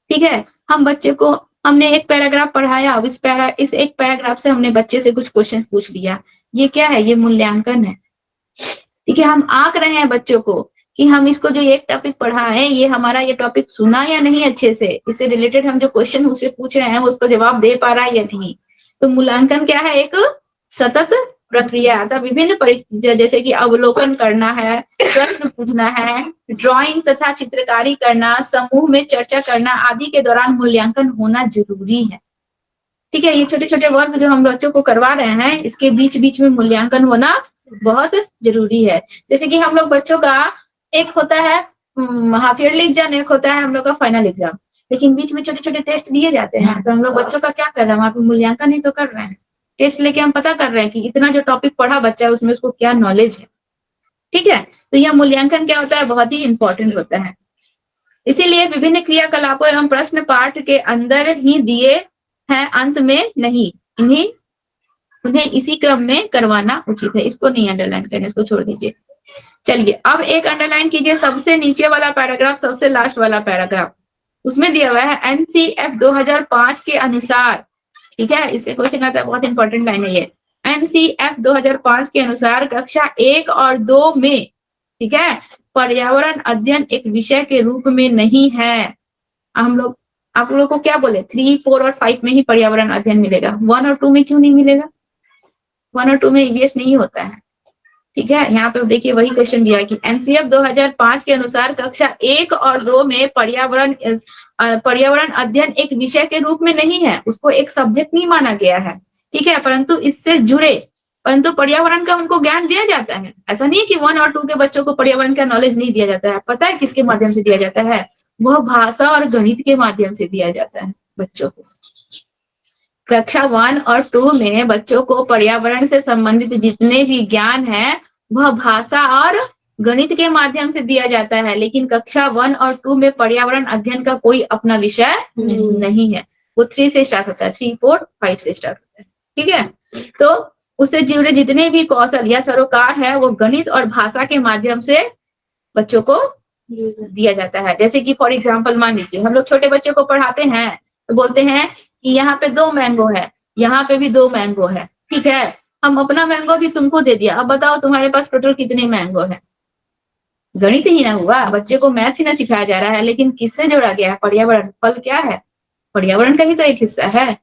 ठीक है। हम बच्चे को, हमने एक पैराग्राफ पढ़ाया, अब इस एक पैराग्राफ से हमने बच्चे से कुछ क्वेश्चन पूछ लिया, ये क्या है, ये मूल्यांकन है, ठीक है। हम आंक रहे हैं बच्चों को कि हम इसको जो एक टॉपिक पढ़ा है, ये हमारा ये टॉपिक सुना या नहीं अच्छे से, इससे रिलेटेड हम जो क्वेश्चन उससे पूछ रहे हैं उसको जवाब दे पा रहा है या नहीं। तो मूल्यांकन क्या है, एक सतत प्रक्रिया था। विभिन्न परिस्थितियां जैसे कि अवलोकन करना है, प्रश्न पूछना है, ड्राइंग तथा चित्रकारी करना, समूह में चर्चा करना आदि के दौरान मूल्यांकन होना जरूरी है, ठीक है। ये छोटे छोटे वर्क जो हम बच्चों को करवा रहे हैं, इसके बीच बीच में मूल्यांकन होना बहुत जरूरी है। जैसे कि हम लोग बच्चों का एक होता है हाफ ईयरली एग्जाम, एक होता है हम लोग का फाइनल एग्जाम, लेकिन बीच में छोटे छोटे टेस्ट दिए जाते हैं, तो हम लोग बच्चों का क्या कर रहे हैं, वहां पे मूल्यांकन ही तो कर रहे हैं। टेस्ट लेके हम पता कर रहे हैं कि इतना जो टॉपिक पढ़ा बच्चा है उसमें उसको क्या नॉलेज है, ठीक है। तो यह मूल्यांकन क्या होता है, बहुत ही इंपॉर्टेंट होता है। इसीलिए विभिन्न क्रियाकलापों एवं प्रश्न पाठ के अंदर ही दिए हैं, अंत में नहीं, उन्हें इसी क्रम में करवाना उचित है। इसको नहीं अंडरलाइन करना, इसको छोड़ दीजिए। चलिए अब एक अंडरलाइन कीजिए, सबसे नीचे वाला पैराग्राफ, सबसे लास्ट वाला पैराग्राफ, उसमें दिया हुआ है एनसीएफ 2005 के अनुसार, ठीक है। इससे क्वेश्चन आता है, बहुत इंपॉर्टेंट लाइन है ये। एनसीएफ 2005 के अनुसार कक्षा 1 और 2 में, ठीक है, पर्यावरण अध्ययन एक विषय के रूप में नहीं है। हम लोग, आप लोगों को क्या बोले, 3, 4 और 5 में ही पर्यावरण अध्ययन मिलेगा, 1 और 2 में क्यों नहीं मिलेगा, 1 और 2 में ईवीएस नहीं होता है, ठीक है। यहाँ पे देखिए वही क्वेश्चन दिया है कि एनसीएफ 2005 के अनुसार कक्षा 1 और 2 में पर्यावरण अध्ययन एक विषय के रूप में नहीं है, उसको एक सब्जेक्ट नहीं माना गया है। ठीक है, परंतु इससे जुड़े, परंतु पर्यावरण का उनको ज्ञान दिया जाता है। ऐसा नहीं है कि 1 और 2 के बच्चों को पर्यावरण का नॉलेज नहीं दिया जाता है। पता है किसके माध्यम से दिया जाता है? वह भाषा और गणित के माध्यम से दिया जाता है बच्चों को। कक्षा 1 और 2 में बच्चों को पर्यावरण से संबंधित जितने भी ज्ञान है, वह भाषा और गणित के माध्यम से दिया जाता है, लेकिन कक्षा 1 और 2 में पर्यावरण अध्ययन का कोई अपना विषय नहीं है। वो 3 से स्टार्ट होता है, 3, 4, 5 से स्टार्ट होता है। ठीक है, तो उससे जुड़े जितने भी कौशल या सरोकार है, वो गणित और भाषा के माध्यम से बच्चों को दिया जाता है। जैसे कि फॉर एग्जाम्पल मान लीजिए, हम लोग छोटे बच्चे को पढ़ाते हैं तो बोलते हैं कि यहाँ पे 2 मैंगो है, यहाँ पे भी 2 मैंगो है। ठीक है, हम अपना मैंगो भी तुमको दे दिया, अब बताओ तुम्हारे पास टोटल कितने मैंगो है? गणित ही ना हुआ, बच्चे को मैथ्स ही ना सिखाया जा रहा है, लेकिन किससे जोड़ा गया है? पर्यावरण। फल क्या है? पर्यावरण का ही तो एक हिस्सा है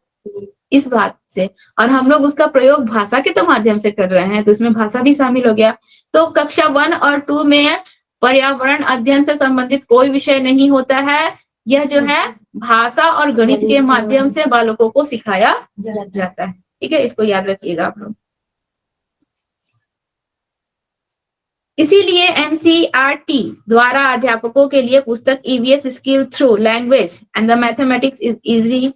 इस बात से। और हम लोग उसका प्रयोग भाषा के तो माध्यम से कर रहे हैं, तो इसमें भाषा भी शामिल हो गया। तो कक्षा 1 और 2 में पर्यावरण अध्ययन से संबंधित कोई विषय नहीं होता है। यह जो है भाषा और गणित के माध्यम से बालकों को सिखाया जाता है। ठीक है, इसको याद रखिएगा आप लोग। इसीलिए एनसीईआरटी द्वारा अध्यापकों के लिए पुस्तक EVS skill through language and the mathematics is easy.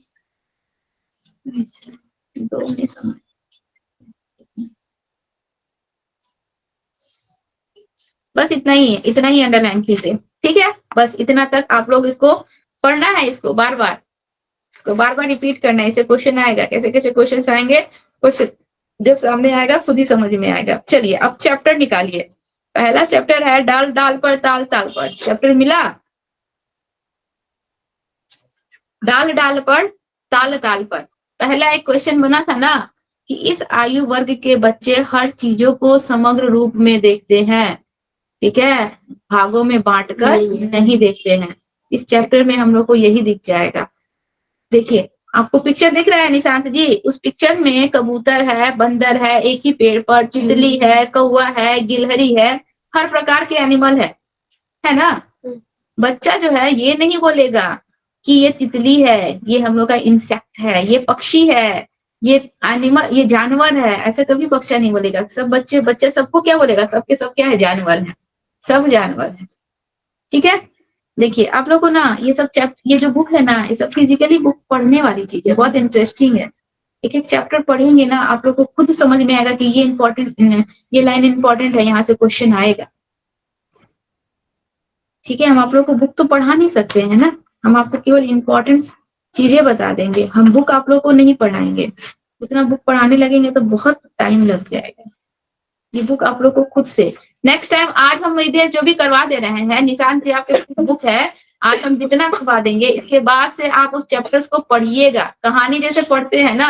बस इतना ही अंडरलाइन कीजिए। ठीक है, बस इतना तक आप लोग इसको पढ़ना है, इसको बार बार रिपीट करना है। इसे क्वेश्चन आएगा, कैसे कैसे क्वेश्चन आएंगे, क्वेश्चन जब सामने आएगा खुद ही समझ में आएगा। चलिए अब चैप्टर निकालिए। पहला चैप्टर है डाल डाल पर ताल ताल पर। चैप्टर मिला? डाल डाल पर ताल ताल पर। पहला एक क्वेश्चन बना था ना कि इस आयु वर्ग के बच्चे हर चीजों को समग्र रूप में देखते हैं, ठीक है, भागों में बांटकर नहीं देखते हैं। इस चैप्टर में हम लोग को यही दिख जाएगा। देखिए, आपको पिक्चर दिख रहा है निशांत जी? उस पिक्चर में कबूतर है, बंदर है, एक ही पेड़ पर, तितली है, कौवा है, गिलहरी है, हर प्रकार के एनिमल है ना? बच्चा जो है ये नहीं बोलेगा कि ये तितली है, ये हम लोग का इंसेक्ट है, ये पक्षी है, ये एनिमल, ये जानवर है। ऐसे कभी बच्चा नहीं बोलेगा। सब बच्चे सबको क्या बोलेगा? सबके सब क्या है? जानवर है, सब जानवर है। ठीक है, देखिए आप लोग को ना ये सब ये जो बुक है ना, ये सब फिजिकली बुक पढ़ने वाली चीज है, बहुत इंटरेस्टिंग है। एक एक चैप्टर पढ़ेंगे ना, आप लोग को खुद समझ में आएगा कि ये इंपॉर्टेंट, ये लाइन इंपॉर्टेंट है, यहाँ से क्वेश्चन आएगा। ठीक है, हम आप लोग को बुक तो पढ़ा नहीं सकते हैं ना, हम आपको केवल इंपॉर्टेंट चीजें बता देंगे। हम बुक आप लोग को नहीं पढ़ाएंगे, उतना बुक पढ़ाने लगेंगे तो बहुत टाइम लग जाएगा। ये बुक आप लोग को खुद से नेक्स्ट टाइम, आज हम वीडियो जो भी करवा दे रहे हैं, निशान से आपके बुक है, आज हम जितना करवा देंगे, इसके बाद से आप उस चैप्टर्स को पढ़िएगा। कहानी जैसे पढ़ते हैं ना,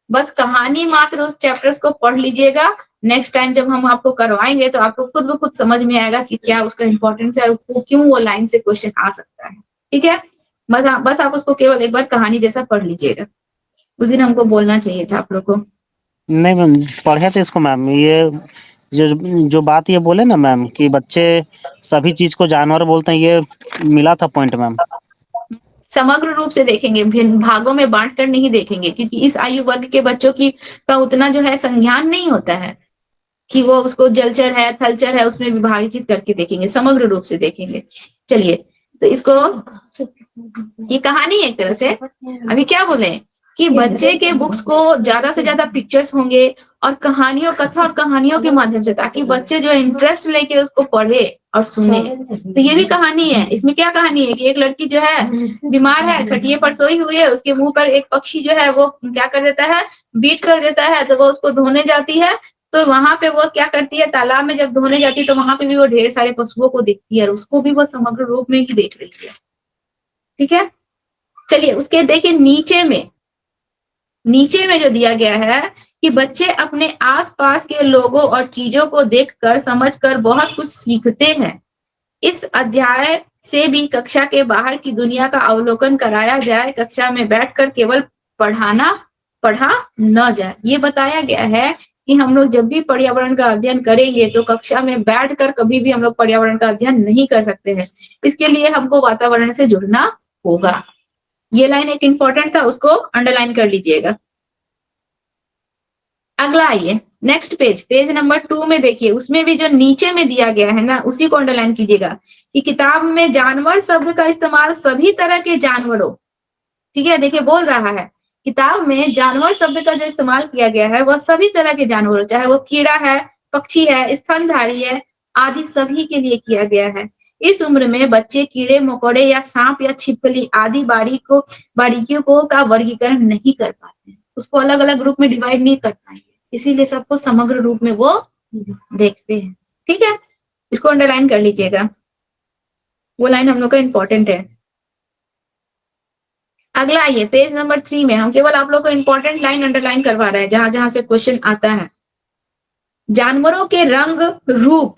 बस कहानी मात्र उस चैप्टर्स को पढ़ लीजिएगा। नेक्स्ट टाइम जब हम आपको करवाएंगे तो आपको खुद ब खुद समझ में आएगा कि क्या उसका इंपॉर्टेंस है और क्यों वो लाइन से क्वेश्चन आ सकता है। ठीक है, बस आप उसको केवल एक बार कहानी जैसा पढ़ लीजिएगा। उस दिन हमको बोलना चाहिए था आप लोग को। नहीं मैम, पढ़े थे इसको मैम। ये जो बात ये बोले ना मैम कि बच्चे सभी चीज को जानवर बोलते हैं, ये मिला था पॉइंट मैम। समग्र रूप से देखेंगे, भिन्न भागों में बांटकर नहीं देखेंगे, क्योंकि इस आयु वर्ग के बच्चों की का उतना जो है संज्ञान नहीं होता है कि वो उसको जलचर है, थलचर है, उसमें विभाजित करके देखेंगे, समग्र रूप से देखेंगे। चलिए, तो इसको ये कहानी है एक तरह से। अभी क्या बोले कि बच्चे के बुक्स को ज्यादा से ज्यादा पिक्चर्स होंगे और कहानियों, कथा और कहानियों के माध्यम से, ताकि बच्चे जो इंटरेस्ट लेके उसको पढ़े और सुने। तो ये भी कहानी है। इसमें क्या कहानी है कि एक लड़की जो है बीमार है, खटिए पर सोई हुई है, उसके मुंह पर एक पक्षी जो है वो क्या कर देता है, बीट कर देता है। तो वो उसको धोने जाती है, तो वहां पे वो क्या करती है, तालाब में जब धोने जाती है तो वहां पे भी वो ढेर सारे पशुओं को देखती है और उसको भी वो समग्र रूप में ही देख रही है। ठीक है, चलिए उसके देखिए नीचे में जो दिया गया है कि बच्चे अपने आसपास के लोगों और चीजों को देखकर, समझकर बहुत कुछ सीखते हैं। इस अध्याय से भी कक्षा के बाहर की दुनिया का अवलोकन कराया जाए, कक्षा में बैठकर केवल पढ़ा न जाए। ये बताया गया है कि हम लोग जब भी पर्यावरण का अध्ययन करेंगे तो कक्षा में बैठकर कभी भी हम लोग पर्यावरण का अध्ययन नहीं कर सकते हैं। इसके लिए हमको वातावरण से जुड़ना होगा। ये लाइन एक इंपॉर्टेंट था, उसको अंडरलाइन कर लीजिएगा। अगला आइए नेक्स्ट पेज, पेज नंबर 2 में देखिए, उसमें भी जो नीचे में दिया गया है ना, उसी को अंडरलाइन कीजिएगा कि किताब में जानवर शब्द का इस्तेमाल सभी तरह के जानवरों, ठीक है, देखिए बोल रहा है किताब में जानवर शब्द का जो इस्तेमाल किया गया है वह सभी तरह के जानवरों, चाहे वो कीड़ा है, पक्षी है, स्तनधारी है आदि सभी के लिए किया गया है। इस उम्र में बच्चे कीड़े मकोड़े या सांप या छिपकली आदि बारीकियों को का वर्गीकरण नहीं कर पाते, उसको अलग अलग ग्रुप में डिवाइड नहीं कर पाएंगे, इसीलिए सबको समग्र रूप में वो देखते हैं। ठीक है, इसको अंडरलाइन कर लीजिएगा, वो लाइन हम लोग का इंपॉर्टेंट है। अगला आइए पेज नंबर 3 में हम केवल आप लोग को इंपॉर्टेंट लाइन अंडरलाइन करवा रहे हैं जहां जहां से क्वेश्चन आता है। जानवरों के रंग, रूप,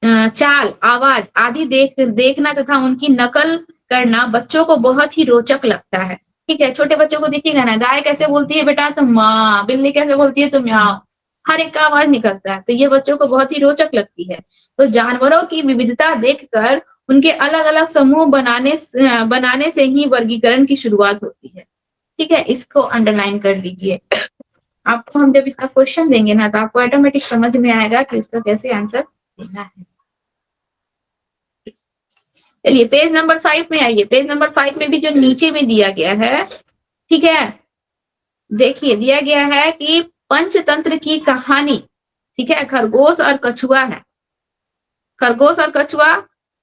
चाल, आवाज आदि देखना तथा उनकी नकल करना बच्चों को बहुत ही रोचक लगता है। ठीक है, छोटे बच्चों को देखिएगा ना, गाय कैसे बोलती है बेटा तो माँ, बिल्ली कैसे बोलती है तो म्याऊं, हर एक का आवाज निकलता है, तो ये बच्चों को बहुत ही रोचक लगती है। तो जानवरों की विविधता देखकर उनके अलग अलग समूह बनाने से ही वर्गीकरण की शुरुआत होती है। ठीक है, इसको अंडरलाइन कर लीजिए। आपको हम जब इसका क्वेश्चन देंगे ना तो आपको ऑटोमेटिक समझ में आएगा कि इसका कैसे आंसर देना है। चलिए पेज नंबर 5 में आइए, पेज नंबर 5 में भी जो नीचे में दिया गया है, ठीक है, देखिए दिया गया है कि पंचतंत्र की कहानी, ठीक है, खरगोश और कछुआ है। खरगोश और कछुआ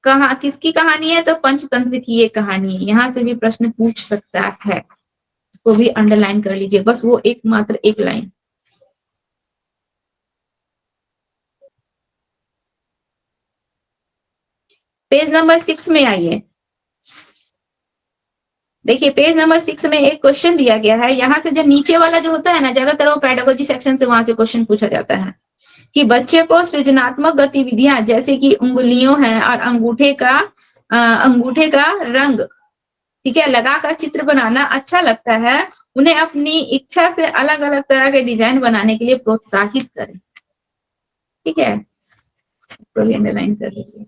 कहा किसकी कहानी है, तो पंचतंत्र की ये कहानी है। यहां से भी प्रश्न पूछ सकता है, इसको भी अंडरलाइन कर लीजिए, बस वो मात्र एक लाइन। पेज नंबर 6 में आइए, देखिए पेज नंबर 6 में एक क्वेश्चन दिया गया है। यहाँ से जो नीचे वाला जो होता है ना, ज्यादातर वो पेडागोजी सेक्शन से वहां से क्वेश्चन पूछा जाता है कि बच्चे को सृजनात्मक गतिविधियां जैसे कि उंगलियों है और अंगूठे का रंग, ठीक है, लगाकर चित्र बनाना अच्छा लगता है, उन्हें अपनी इच्छा से अलग अलग तरह के डिजाइन बनाने के लिए प्रोत्साहित करें। ठीक है, तो भी अंडरलाइन कर लीजिए।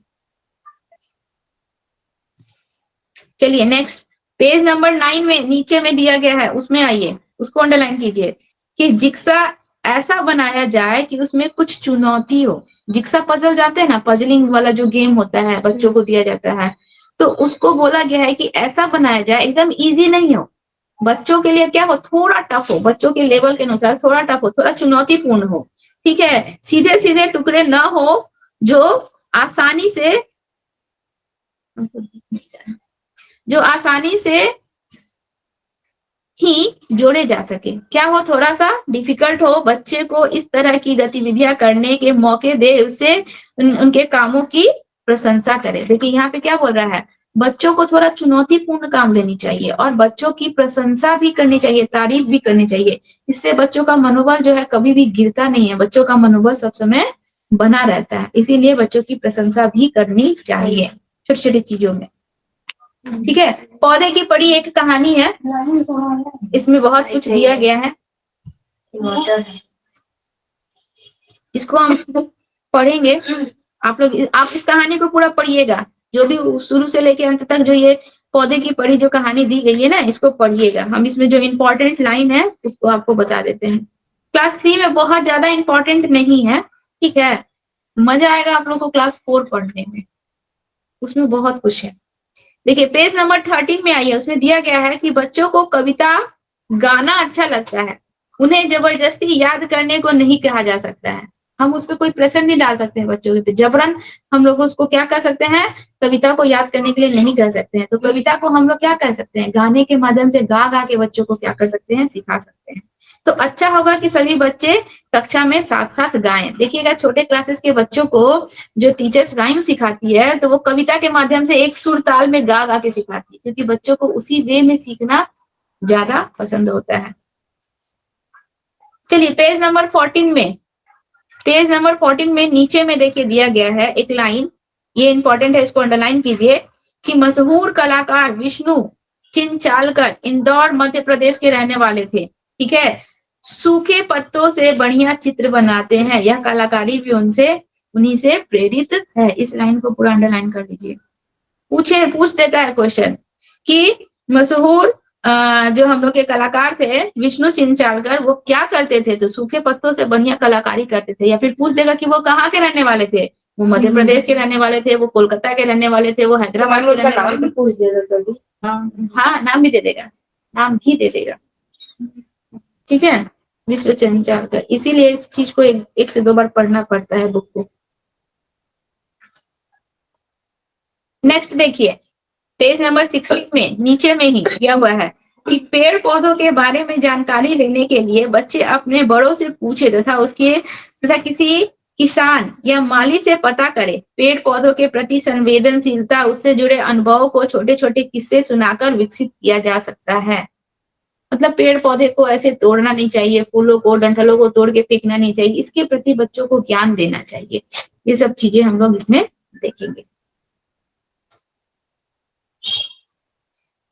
चलिए नेक्स्ट पेज नंबर 9 में नीचे में दिया गया है, उसमें आइए, उसको अंडरलाइन कीजिए कि जिक्सा ऐसा बनाया जाए कि उसमें कुछ चुनौती हो। जिक्सा पजल जाते हैं ना, पजलिंग वाला जो गेम होता है बच्चों को दिया जाता है, तो उसको बोला गया है कि ऐसा बनाया जाए एकदम इजी नहीं हो, बच्चों के लिए क्या हो, थोड़ा टफ हो, बच्चों के लेवल के अनुसार थोड़ा टफ हो, थोड़ा चुनौतीपूर्ण हो। ठीक है, सीधे सीधे टुकड़े ना हो जो आसानी से ही जोड़े जा सके, क्या हो, थोड़ा सा डिफिकल्ट हो, बच्चे को इस तरह की गतिविधियां करने के मौके दे, उससे उनके कामों की प्रशंसा करे। देखिए यहाँ पे क्या बोल रहा है, बच्चों को थोड़ा चुनौतीपूर्ण काम देनी चाहिए और बच्चों की प्रशंसा भी करनी चाहिए, तारीफ भी करनी चाहिए। इससे बच्चों का मनोबल जो है कभी भी गिरता नहीं है, बच्चों का मनोबल सब समय बना रहता है, इसीलिए बच्चों की प्रशंसा भी करनी चाहिए छोटी छोटी चीजों में। ठीक है, पौधे की पड़ी एक कहानी है, इसमें बहुत कुछ दिया गया है, इसको हम पढ़ेंगे। आप इस कहानी को पूरा पढ़िएगा, जो भी शुरू से लेके अंत तक जो ये पौधे की पड़ी जो कहानी दी गई है ना, इसको पढ़िएगा। हम इसमें जो इम्पोर्टेंट लाइन है उसको आपको बता देते हैं। क्लास 3 में बहुत ज्यादा इम्पोर्टेंट नहीं है, ठीक है, मजा आएगा आप लोग को क्लास 4 पढ़ने में, उसमें बहुत कुछ है। देखिए पेज नंबर 13 में आइए, उसमें दिया गया है कि बच्चों को कविता गाना अच्छा लगता है, उन्हें जबरदस्ती याद करने को नहीं कहा जा सकता है। हम उस पर कोई प्रेशर नहीं डाल सकते हैं बच्चों पे, जबरन हम लोग उसको क्या कर सकते हैं, कविता को याद करने के लिए नहीं कह सकते हैं। तो कविता को हम लोग क्या कर सकते हैं, गाने के माध्यम से गा गा के बच्चों को क्या कर सकते हैं, सिखा सकते हैं। तो अच्छा होगा कि सभी बच्चे कक्षा में साथ साथ गाएं। देखिएगा छोटे क्लासेस के बच्चों को जो टीचर्स राइम सिखाती है तो वो कविता के माध्यम से एक सुर ताल में गा गा के सिखाती है, क्योंकि बच्चों को उसी वे में सीखना ज्यादा पसंद होता है। चलिए पेज नंबर 14 में, पेज नंबर 14 में नीचे में देखिए दिया गया है एक लाइन, ये इंपॉर्टेंट है, इसको अंडरलाइन कीजिए कि मशहूर कलाकार विष्णु चिंचालकर इंदौर मध्य प्रदेश के रहने वाले थे। ठीक है, सूखे पत्तों से बढ़िया चित्र बनाते हैं, यह कलाकारी भी उन्हीं से प्रेरित है। इस लाइन को पूरा अंडरलाइन कर लीजिए। पूछ देता है क्वेश्चन कि मशहूर जो हम लोग के कलाकार थे विष्णु चिंचालकर, वो क्या करते थे, तो सूखे पत्तों से बढ़िया कलाकारी करते थे। या फिर पूछ देगा कि वो कहाँ के रहने वाले थे, वो मध्य प्रदेश के रहने वाले थे, वो कोलकाता के रहने वाले थे, वो हैदराबाद के रहने वाले थे। पूछ देगा कभी। हाँ, नाम भी दे देगा, नाम भी दे देगा। ठीक है, विष्णु चिंचालकर। इसीलिए इस चीज को एक से दो बार पढ़ना पड़ता है बुक को। नेक्स्ट देखिए, पेज नंबर 16 में नीचे में ही दिया हुआ है कि पेड़ पौधों के बारे में जानकारी लेने के लिए बच्चे अपने बड़ों से पूछे तथा किसी किसान या माली से पता करे। पेड़ पौधों के प्रति संवेदनशीलता, उससे जुड़े अनुभवों को छोटे छोटे किस्से सुनाकर विकसित किया जा सकता है। मतलब पेड़ पौधे को ऐसे तोड़ना नहीं चाहिए, फूलों को डंठलों को तोड़ के फेंकना नहीं चाहिए, इसके प्रति बच्चों को ज्ञान देना चाहिए। ये सब चीजें हम लोग इसमें देखेंगे।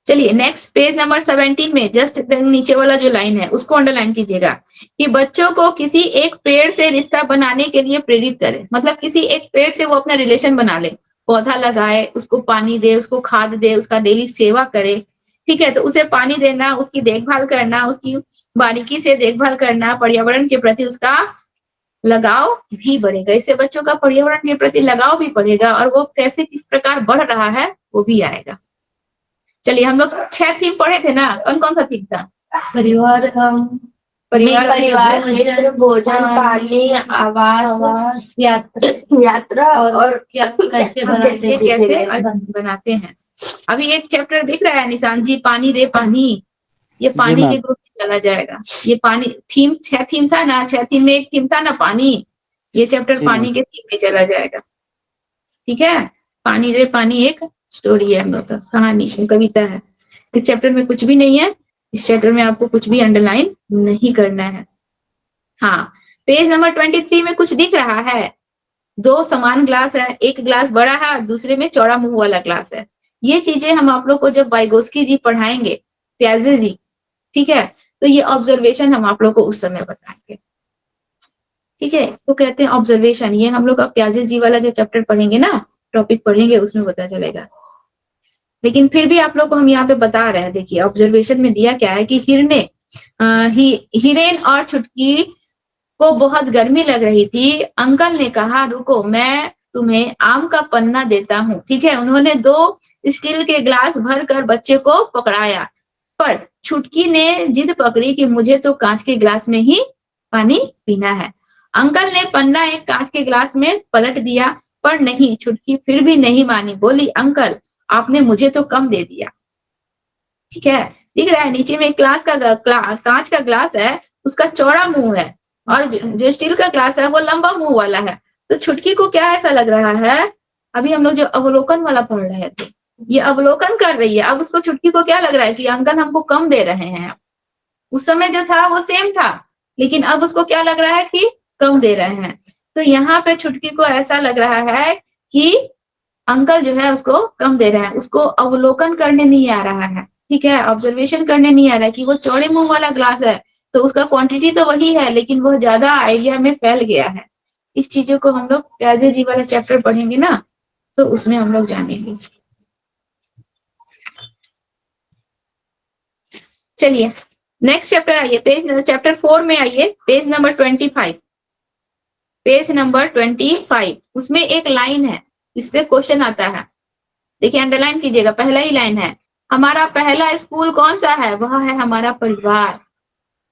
चलिए नेक्स्ट, पेज नंबर 17 में जस्ट नीचे वाला जो लाइन है उसको अंडरलाइन कीजिएगा कि बच्चों को किसी एक पेड़ से रिश्ता बनाने के लिए प्रेरित करें। मतलब किसी एक पेड़ से वो अपना रिलेशन बना ले, पौधा लगाए, उसको पानी दे, उसको खाद दे, उसका डेली सेवा करे। ठीक है, तो उसे पानी देना, उसकी देखभाल करना, उसकी बारीकी से देखभाल करना, पर्यावरण के प्रति उसका लगाव भी बढ़ेगा। इससे बच्चों का पर्यावरण के प्रति लगाव भी बढ़ेगा और वो कैसे किस प्रकार बढ़ रहा है वो भी आएगा। चलिए, हम लोग 6 थीम पढ़े थे ना, कौन कौन सा थीम था? परिवार, परिवार, मित्र, भोजन, पानी, आवास, यात्रा और क्या कैसे बनाते हैं। अभी एक चैप्टर दिख रहा है निशान जी, पानी रे पानी। ये जी पानी मैम। के ग्रुप में चला जाएगा। ये पानी थीम 6 थीम था ना, 6 थीम में एक थीम था ना पानी। ये चैप्टर जी पानी मैम। के थीम में चला जाएगा। ठीक है, पानी रे पानी एक स्टोरी है, हम लोग का कहानी है, कविता है। इस चैप्टर में कुछ भी नहीं है, इस चैप्टर में आपको कुछ भी अंडरलाइन नहीं करना है। हाँ, पेज नंबर 23 में कुछ दिख रहा है, 2 समान ग्लास है, एक ग्लास बड़ा है और दूसरे में चौड़ा मुंह वाला ग्लास है। ये चीजें हम आप लोग को जब वाइगोस्की जी पढ़ाएंगे, प्याजे जी, ठीक है, तो ये ऑब्जर्वेशन हम आप लोग को उस समय बताएंगे। ठीक है, तो कहते हैं ऑब्जर्वेशन, ये हम लोग अब प्याजे जी वाला जो चैप्टर पढ़ेंगे ना, टॉपिक पढ़ेंगे, उसमें पता चलेगा। लेकिन फिर भी आप लोग को हम यहाँ पे बता रहे हैं। देखिए ऑब्जर्वेशन में दिया क्या है कि हिरेन और छुटकी को बहुत गर्मी लग रही थी। अंकल ने कहा रुको, मैं तुम्हें आम का पन्ना देता हूँ। ठीक है, उन्होंने 2 स्टील के ग्लास भर कर बच्चे को पकड़ाया, पर छुटकी ने जिद पकड़ी कि मुझे तो कांच के ग्लास में ही पानी पीना है। अंकल ने पन्ना एक कांच के ग्लास में पलट दिया, पर नहीं, छुटकी फिर भी नहीं मानी। बोली अंकल आपने मुझे तो कम दे दिया। ठीक है, दिख रहा है नीचे में कांच का ग्लास है, उसका चौड़ा मुंह है और जो स्टील का ग्लास है वो लंबा मुंह वाला है। तो छुटकी को क्या ऐसा लग रहा है, अभी हम लोग जो अवलोकन वाला पढ़ रहे थे, ये अवलोकन कर रही है। अब उसको छुटकी को क्या लग रहा है कि अंकल हमको कम दे रहे हैं। उस समय जो था वो सेम था, लेकिन अब उसको क्या लग रहा है कि कम दे रहे हैं। तो यहाँ पे छुटकी को ऐसा लग रहा है कि अंकल जो है उसको कम दे रहे हैं, उसको अवलोकन करने नहीं आ रहा है। ठीक है, ऑब्जर्वेशन करने नहीं आ रहा है कि वो चौड़े मुंह वाला ग्लास है, तो उसका क्वांटिटी तो वही है, लेकिन वो ज्यादा आइडिया में फैल गया है। इस चीजों को हम लोग प्याजे जी वाला चैप्टर पढ़ेंगे ना, तो उसमें हम लोग जानेंगे। चलिए नेक्स्ट चैप्टर आइए, चैप्टर 4 में आइए, पेज नंबर 25। पेज नंबर 25, उसमें एक लाइन है, इससे क्वेश्चन आता है। देखिए अंडरलाइन कीजिएगा, पहला ही लाइन है, हमारा पहला स्कूल कौन सा है, वह है हमारा परिवार।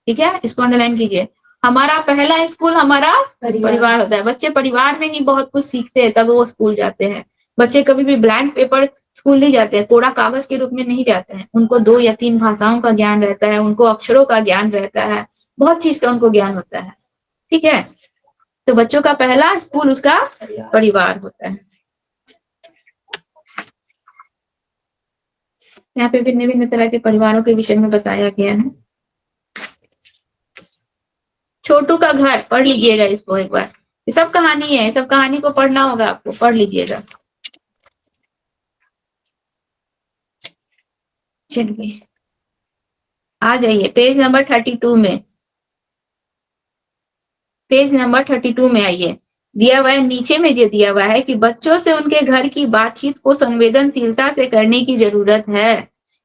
ठीक है, इसको अंडरलाइन कीजिए। हमारा पहला स्कूल हमारा परिवार होता है। बच्चे परिवार में ही बहुत कुछ सीखते हैं, तब वो स्कूल जाते हैं। बच्चे कभी भी ब्लैंक पेपर स्कूल नहीं जाते हैं, कोड़ा कागज के रूप में नहीं जाते हैं। उनको 2 या 3 भाषाओं का ज्ञान रहता है, उनको अक्षरों का ज्ञान रहता है, बहुत चीज का उनको ज्ञान होता है। ठीक है, तो बच्चों का पहला स्कूल उसका परिवार होता है। यहाँ पे भिन्न भिन्न तरह के परिवारों के विषय में बताया गया है। छोटू का घर पढ़ लीजिएगा इसको एक बार, ये सब कहानी है, सब कहानी को पढ़ना होगा आपको, पढ़ लीजिएगा। चलिए आ जाइए पेज नंबर 32 में, पेज नंबर 32 में आइए। दिया हुआ है नीचे में, जो दिया हुआ है कि बच्चों से उनके घर की बातचीत को संवेदनशीलता से करने की जरूरत है।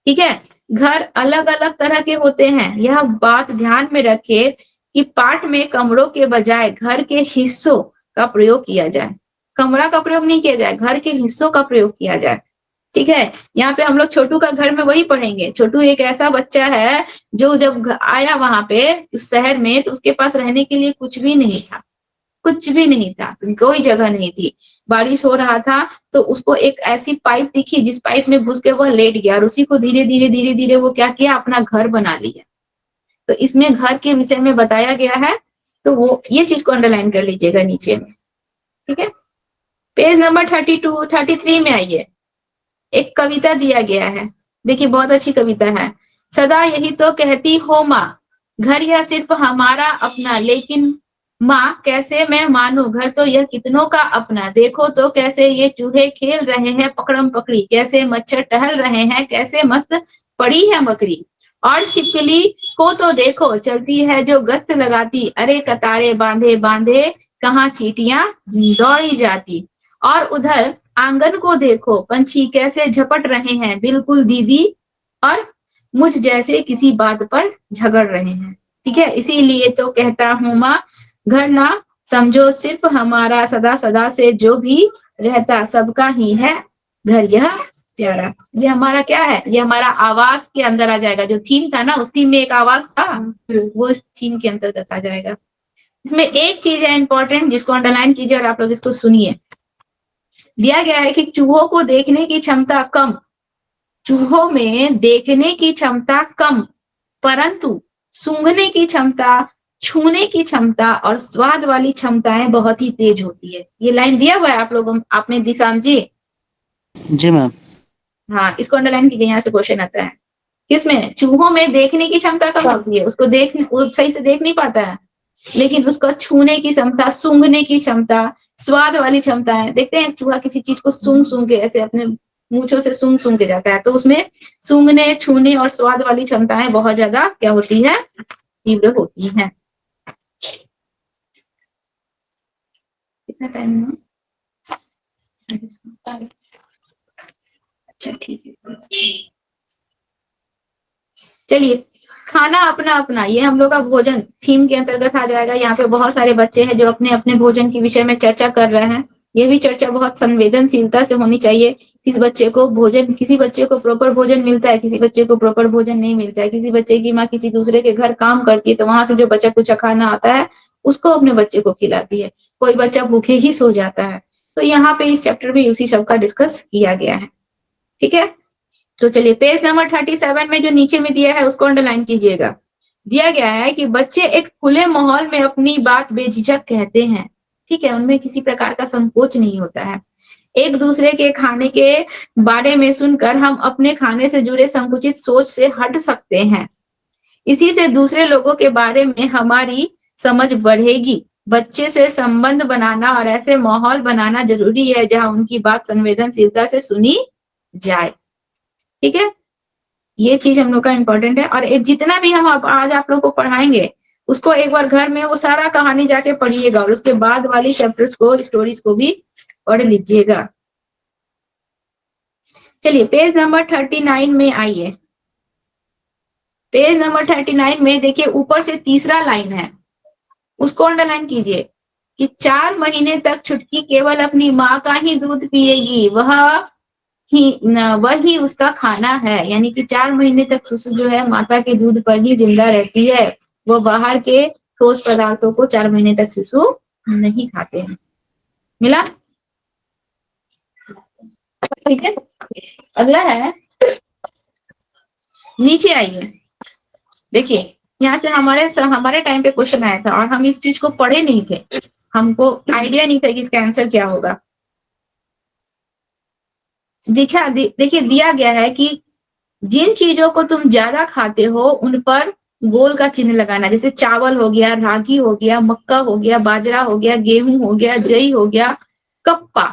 ठीक है, घर अलग अलग तरह के होते हैं। यह बात ध्यान में रखे कि पाठ में कमरों के बजाय घर के हिस्सों का प्रयोग किया जाए। कमरा का प्रयोग नहीं किया जाए, घर के हिस्सों का प्रयोग किया जाए। ठीक है, यहाँ पे हम लोग छोटू का घर में वही पढ़ेंगे। छोटू एक ऐसा बच्चा है जो जब आया वहां पे उस शहर में, तो उसके पास रहने के लिए कुछ भी नहीं था, कुछ भी नहीं था, कोई जगह नहीं थी। बारिश हो रहा था तो उसको एक ऐसी पाइप दिखी जिस पाइप में घुस के वह लेट गया, और उसी को धीरे धीरे धीरे धीरे वो क्या किया, अपना घर बना लिया। तो इसमें घर के विषय में बताया गया है, तो वो ये चीज को अंडरलाइन कर लीजिएगा नीचे में। ठीक है, पेज नंबर 32 33 में आइए। एक कविता दिया गया है, देखिए बहुत अच्छी कविता है। सदा यही तो कहती हो माँ, घर यह सिर्फ हमारा अपना, लेकिन माँ कैसे मैं मानू, घर तो यह कितनों का अपना। देखो तो कैसे ये चूहे खेल रहे हैं पकड़म पकड़ी, कैसे मच्छर टहल रहे हैं, कैसे मस्त पड़ी है मकड़ी। और छिपकली को तो देखो चलती है जो गश्त लगाती, अरे कतारे बांधे बांधे कहाँ चींटियां दौड़ी जाती। और उधर आंगन को देखो पंछी कैसे झपट रहे हैं, बिल्कुल दीदी और मुझ जैसे किसी बात पर झगड़ रहे हैं। ठीक है, इसीलिए तो कहता हूँ माँ, घर ना समझो सिर्फ हमारा, सदा सदा से जो भी रहता सबका ही है घर यह प्यारा। ये हमारा क्या है, ये हमारा आवास के अंदर आ जाएगा। जो थीम था ना, उस थीम में एक आवास था, वो इस थीम के अंतर्गत आ जाएगा। इसमें एक चीज है इंपॉर्टेंट, जिसको अंडरलाइन कीजिए और आप लोग इसको सुनिए। दिया गया है कि चूहों को देखने की क्षमता कम, चूहों में देखने की क्षमता कम, परंतु सूंघने की क्षमता, छूने की क्षमता और स्वाद वाली क्षमताएं बहुत ही तेज होती है। ये लाइन दिया हुआ है आप लोगों, आप में दिशांत जी। जी मैम। हाँ, इसको अंडरलाइन कीजिए, यहाँ से क्वेश्चन आता है। किसमें, चूहों में देखने की क्षमता कम होती है, उसको देख, वो सही से देख नहीं पाता है, लेकिन उसका छूने की क्षमता, सूंघने की क्षमता, स्वाद वाली क्षमता है। देखते हैं चूहा किसी चीज को सूंघ सूंघ के ऐसे अपने मूंछों से सूंघ सूंघ के जाता है, तो उसमें सूंघने, छूने और स्वाद वाली क्षमताएं बहुत ज्यादा क्या होती है, तीव्र होती है। कितना टाइम है? अच्छा ठीक है, चलिए। खाना अपना अपना, ये हम लोग का भोजन थीम के अंतर्गत आ जाएगा। यहाँ पे बहुत सारे बच्चे हैं जो अपने अपने भोजन के विषय में चर्चा कर रहे हैं। ये भी चर्चा बहुत संवेदनशीलता से होनी चाहिए। किस बच्चे को भोजन, किसी बच्चे को प्रॉपर भोजन मिलता है, किसी बच्चे को प्रॉपर भोजन नहीं मिलता है। किसी बच्चे की माँ किसी दूसरे के घर काम करती है, तो वहां से जो बच्चा कुछ खाना आता है उसको अपने बच्चे को खिलाती है। कोई बच्चा भूखे ही सो जाता है। तो यहाँ पे इस चैप्टर में उसी सब का डिस्कस किया गया है। ठीक है, तो चलिए पेज नंबर 37 में जो नीचे में दिया है उसको अंडरलाइन कीजिएगा। दिया गया है कि बच्चे एक खुले माहौल में अपनी बात बेझिझक कहते हैं। ठीक है, उनमें किसी प्रकार का संकोच नहीं होता है। एक दूसरे के खाने के बारे में सुनकर हम अपने खाने से जुड़े संकुचित सोच से हट सकते हैं। इसी से दूसरे लोगों के बारे में हमारी समझ बढ़ेगी। बच्चे से संबंध बनाना और ऐसे माहौल बनाना जरूरी है जहां उनकी बात संवेदनशीलता से सुनी जाए। ठीक है, ये चीज हम लोग का इम्पोर्टेंट है। और जितना भी हम आज आप लोग को पढ़ाएंगे, उसको एक बार घर में वो सारा कहानी जाके पढ़िएगा, और उसके बाद वाली चैप्टर्स को, स्टोरीज को भी पढ़ लीजिएगा। चलिए पेज नंबर 39 में आइए। पेज नंबर 39 में देखिए ऊपर से तीसरा लाइन है, उसको अंडरलाइन कीजिए कि 4 महीने तक छुटकी केवल अपनी माँ का ही दूध पिएगी, वही उसका खाना है। यानी कि 4 महीने तक शिशु जो है माता के दूध पर ही जिंदा रहती है। वो बाहर के ठोस पदार्थों को 4 महीने तक शिशु नहीं खाते हैं। मिला? ठीक है, अगला है, नीचे आइए। देखिए यहाँ से हमारे टाइम पे क्वेश्चन आया था और हम इस चीज को पढ़े नहीं थे, हमको आइडिया नहीं था कि इसका आंसर क्या होगा। देखिए दिया गया है कि जिन चीजों को तुम ज्यादा खाते हो उन पर गोल का चिन्ह लगाना। जैसे चावल हो गया, रागी हो गया, मक्का हो गया, बाजरा हो गया, गेहूं हो गया, जई हो गया, कप्पा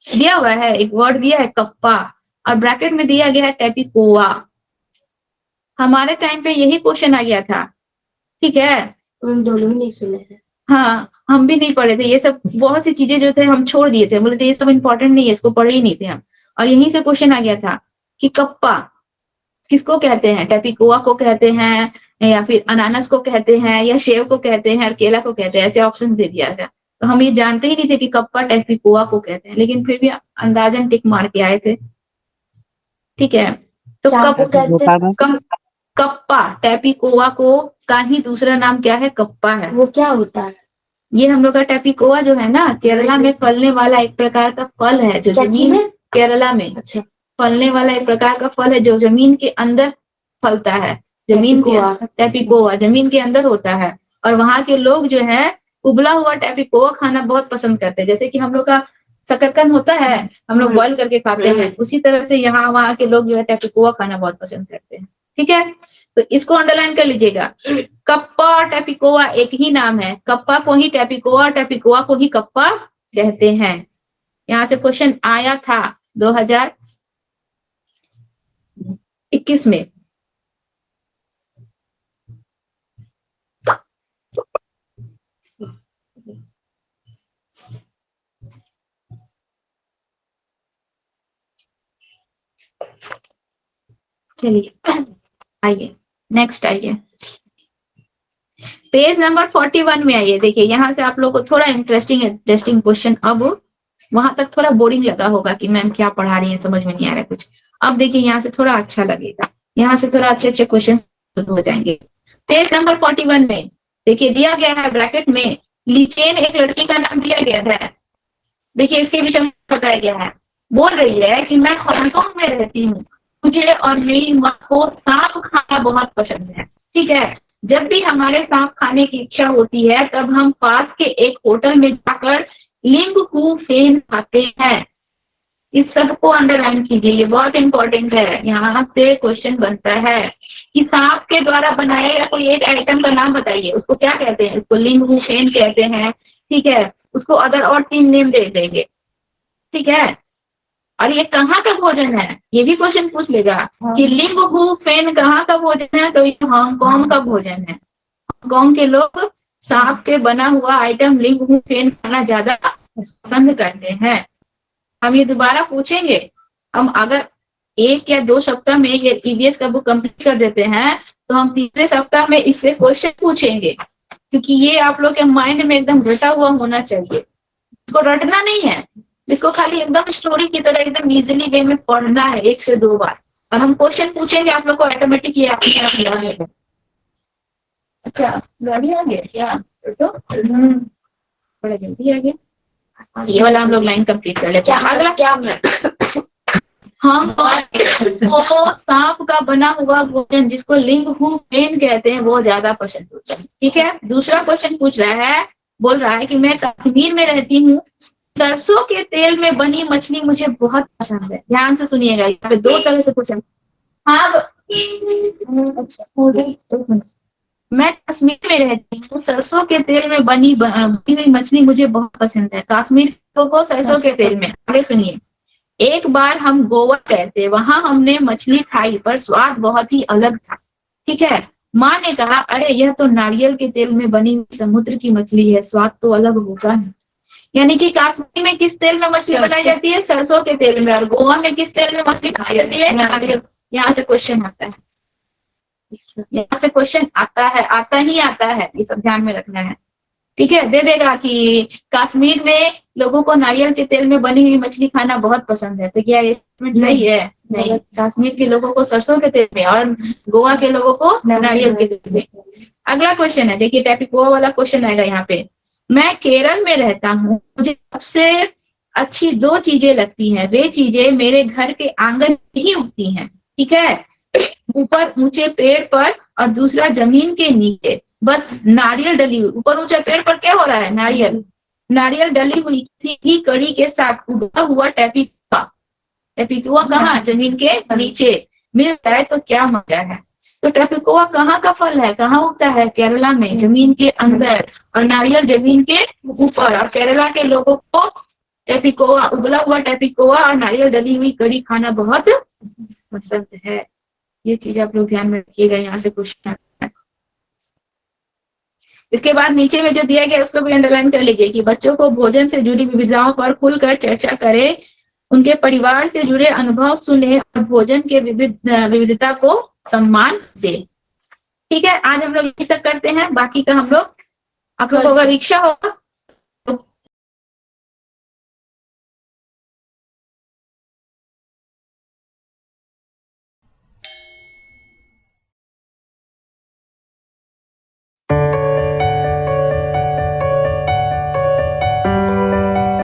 दिया हुआ है, एक वर्ड दिया है कप्पा, और ब्रैकेट में दिया गया है टेपिकोआ। हमारे टाइम पे यही क्वेश्चन आ गया था। ठीक है, हम दोनों नहीं सुने हैं। हाँ, हम भी नहीं पढ़े थे ये सब, बहुत सी चीजें जो थे हम छोड़ दिए थे, बोले थे ये सब इंपॉर्टेंट नहीं है, इसको पढ़े ही नहीं थे हम। और यहीं से क्वेश्चन आ गया था कि कप्पा किसको कहते हैं? टैपिकोआ को कहते हैं या फिर अनानास को कहते हैं या सेब को कहते हैं और केला को कहते हैं, ऐसे ऑप्शन दे दिया गया। तो हम ये जानते ही नहीं थे कि कप्पा टैपिकोआ को कहते हैं, लेकिन फिर भी अंदाजन टिक मार के आए थे। ठीक है, तो क्या को कहते हैं? बता दें। कप्पा टैपिकोआ को का ही दूसरा नाम क्या है? कप्पा है। वो क्या होता है? ये हम लोग का टैपिकोआ जो है ना, केरला में फलने वाला एक प्रकार का फल है जो जमीन में, केरला में अच्छा, फलने वाला एक प्रकार का फल है जो जमीन के अंदर फलता है। जमीन के टैपिकोआ जमीन के अंदर होता है, और वहां के लोग जो है उबला हुआ टैपिकोआ खाना बहुत पसंद करते हैं। जैसे कि हम लोग का शकरकंद होता है, हम लोग बॉईल करके खाते हैं, उसी तरह से यहाँ वहाँ के लोग जो है टैपिकोआ खाना बहुत पसंद करते हैं। ठीक है, तो इसको अंडरलाइन कर लीजिएगा। कप्पा और टैपिकोआ एक ही नाम है, कप्पा को ही टैपिकोआ, टैपिकोआ को ही कप्पा कहते हैं। यहाँ से क्वेश्चन आया था 2021 में। चलिए आइए, नेक्स्ट आइए, पेज नंबर 41 में आइए। देखिए यहाँ से आप लोग को थोड़ा इंटरेस्टिंग क्वेश्चन, अब वहां तक थोड़ा बोरिंग लगा होगा कि मैम क्या पढ़ा रही है, समझ में नहीं आ रहा कुछ। अब देखिए यहाँ से थोड़ा अच्छा लगेगा, यहाँ से थोड़ा अच्छे अच्छे क्वेश्चन हो जाएंगे। पेज नंबर 41 में देखिए दिया गया है ब्रैकेट में, लीचेन एक लड़की का नाम दिया गया है। देखिए इसके विषय में बताया गया है, बोल रही है कि मैं हांगकांग में रहती हूँ, मुझे और मेरी माँ को सांप खाना बहुत पसंद है। ठीक है, जब भी हमारे सांप खाने की इच्छा होती है तब हम पास के एक होटल में जाकर लिंग हू फेन खाते हैं। इस सब को अंडरलाइन कीजिए, ये बहुत इंपॉर्टेंट है। यहाँ से क्वेश्चन बनता है कि सांप के द्वारा बनाया गया कोई एक आइटम का नाम बताइए, उसको क्या कहते हैं? उसको लिंग हू फेन कहते हैं। ठीक है, उसको अदर और 3 नेम दे देंगे। ठीक है, और ये कहाँ का भोजन है, ये भी क्वेश्चन पूछ लेगा कि लिंग हू फेन कहाँ का भोजन है, तो ये हांगकांग का भोजन है। हांगकांग के लोग सांप के बना हुआ आइटम लिंग हू फेन खाना ज्यादा पसंद करते हैं। हम ये दोबारा पूछेंगे, हम अगर 1 या 2 सप्ताह में ये ईवीएस का बुक कंप्लीट कर देते हैं तो हम तीसरे सप्ताह में इससे क्वेश्चन पूछेंगे, क्योंकि ये आप लोग के माइंड में एकदम रटा हुआ होना चाहिए। इसको रटना नहीं है, इसको खाली एकदम स्टोरी की तरह एकदम इजीली वे में पढ़ना है 1 से 2 बार, और हम क्वेश्चन पूछेंगे आप लोग को ऑटोमेटिक ये अपने आप याद रहेगा। अच्छा, गाड़ी आ गया क्या? तो बड़ा जल्दी आ गया। ये वाला हम लोग लाइन कंप्लीट कर लेते हैं। अगला क्या हम वो सांप का बना हुआ भोजन जिसको लिंग हू फेन कहते हैं वो ज्यादा पसंद होता है। ठीक है, दूसरा क्वेश्चन पूछ रहा है, बोल रहा है कि मैं कश्मीर में रहती हूँ, सरसों के तेल में बनी मछली मुझे बहुत पसंद है। ध्यान से सुनिएगा, यहाँ पे 2 तरह से क्वेश्चन। हाँ, अच्छा, मैं कश्मीर में रहती हूँ, सरसों के तेल में बनी हुई मछली मुझे बहुत पसंद है। कश्मीर को सरसों के तेल में। आगे सुनिए, एक बार हम गोवा गए थे, वहां हमने मछली खाई पर स्वाद बहुत ही अलग था। ठीक है, माँ ने कहा अरे यह तो नारियल के तेल में बनी समुद्र की मछली है, स्वाद तो अलग होगा। यानी कि कश्मीर में किस तेल में मछली बनाई जाती है? सरसों के तेल में। और गोवा में किस तेल में मछली बनाई जाती है? नारियल। यहाँ से क्वेश्चन आता है, यहाँ से क्वेश्चन आता है, आता ही आता है, ये सब ध्यान में रखना है। ठीक है, दे देगा कि कश्मीर में लोगों को नारियल के तेल में बनी हुई मछली खाना बहुत पसंद है, तो क्या ये सही है? नहीं, कश्मीर के लोगों को सरसों के तेल में और गोवा के लोगों को नारियल के तेल में। अगला क्वेश्चन है, देखिए टैपिकोआ वाला क्वेश्चन आएगा यहाँ पे। मैं केरल में रहता हूँ, मुझे सबसे अच्छी 2 चीजें लगती हैं, वे चीजें मेरे घर के आंगन में ही उगती हैं। ठीक है, ऊपर ऊंचे पेड़ पर और दूसरा जमीन के नीचे बस नारियल डली हुई। ऊपर ऊंचे पेड़ पर क्या हो रहा है? नारियल डली हुई किसी भी कड़ी के साथ उगा हुआ टैपिकोआ। टैपिकोआ कहाँ? जमीन के नीचे मिल जाए तो क्या मजा है। तो टैपिकोआ कहाँ का फल है, कहाँ उगता है? केरला में, जमीन के अंदर, और नारियल जमीन के ऊपर। और केरला के लोगों को टैपिकोआ, उबला हुआ टैपिकोआ और नारियल डली हुई कड़ी खाना बहुत पसंद है। ये चीज आप लोग ध्यान में रखिएगा, यहाँ से क्वेश्चन आता है। इसके बाद नीचे में जो दिया गया उसको भी अंडरलाइन कर लीजिए कि बच्चों को भोजन से जुड़ी विविधताओं पर खुलकर चर्चा करें उनके परिवार से जुड़े अनुभव सुने और भोजन के विविधता को सम्मान दे। ठीक है, आज हम लोग यहीं तक करते हैं, बाकी का हम लोग, आप लोग को अगर इच्छा होगा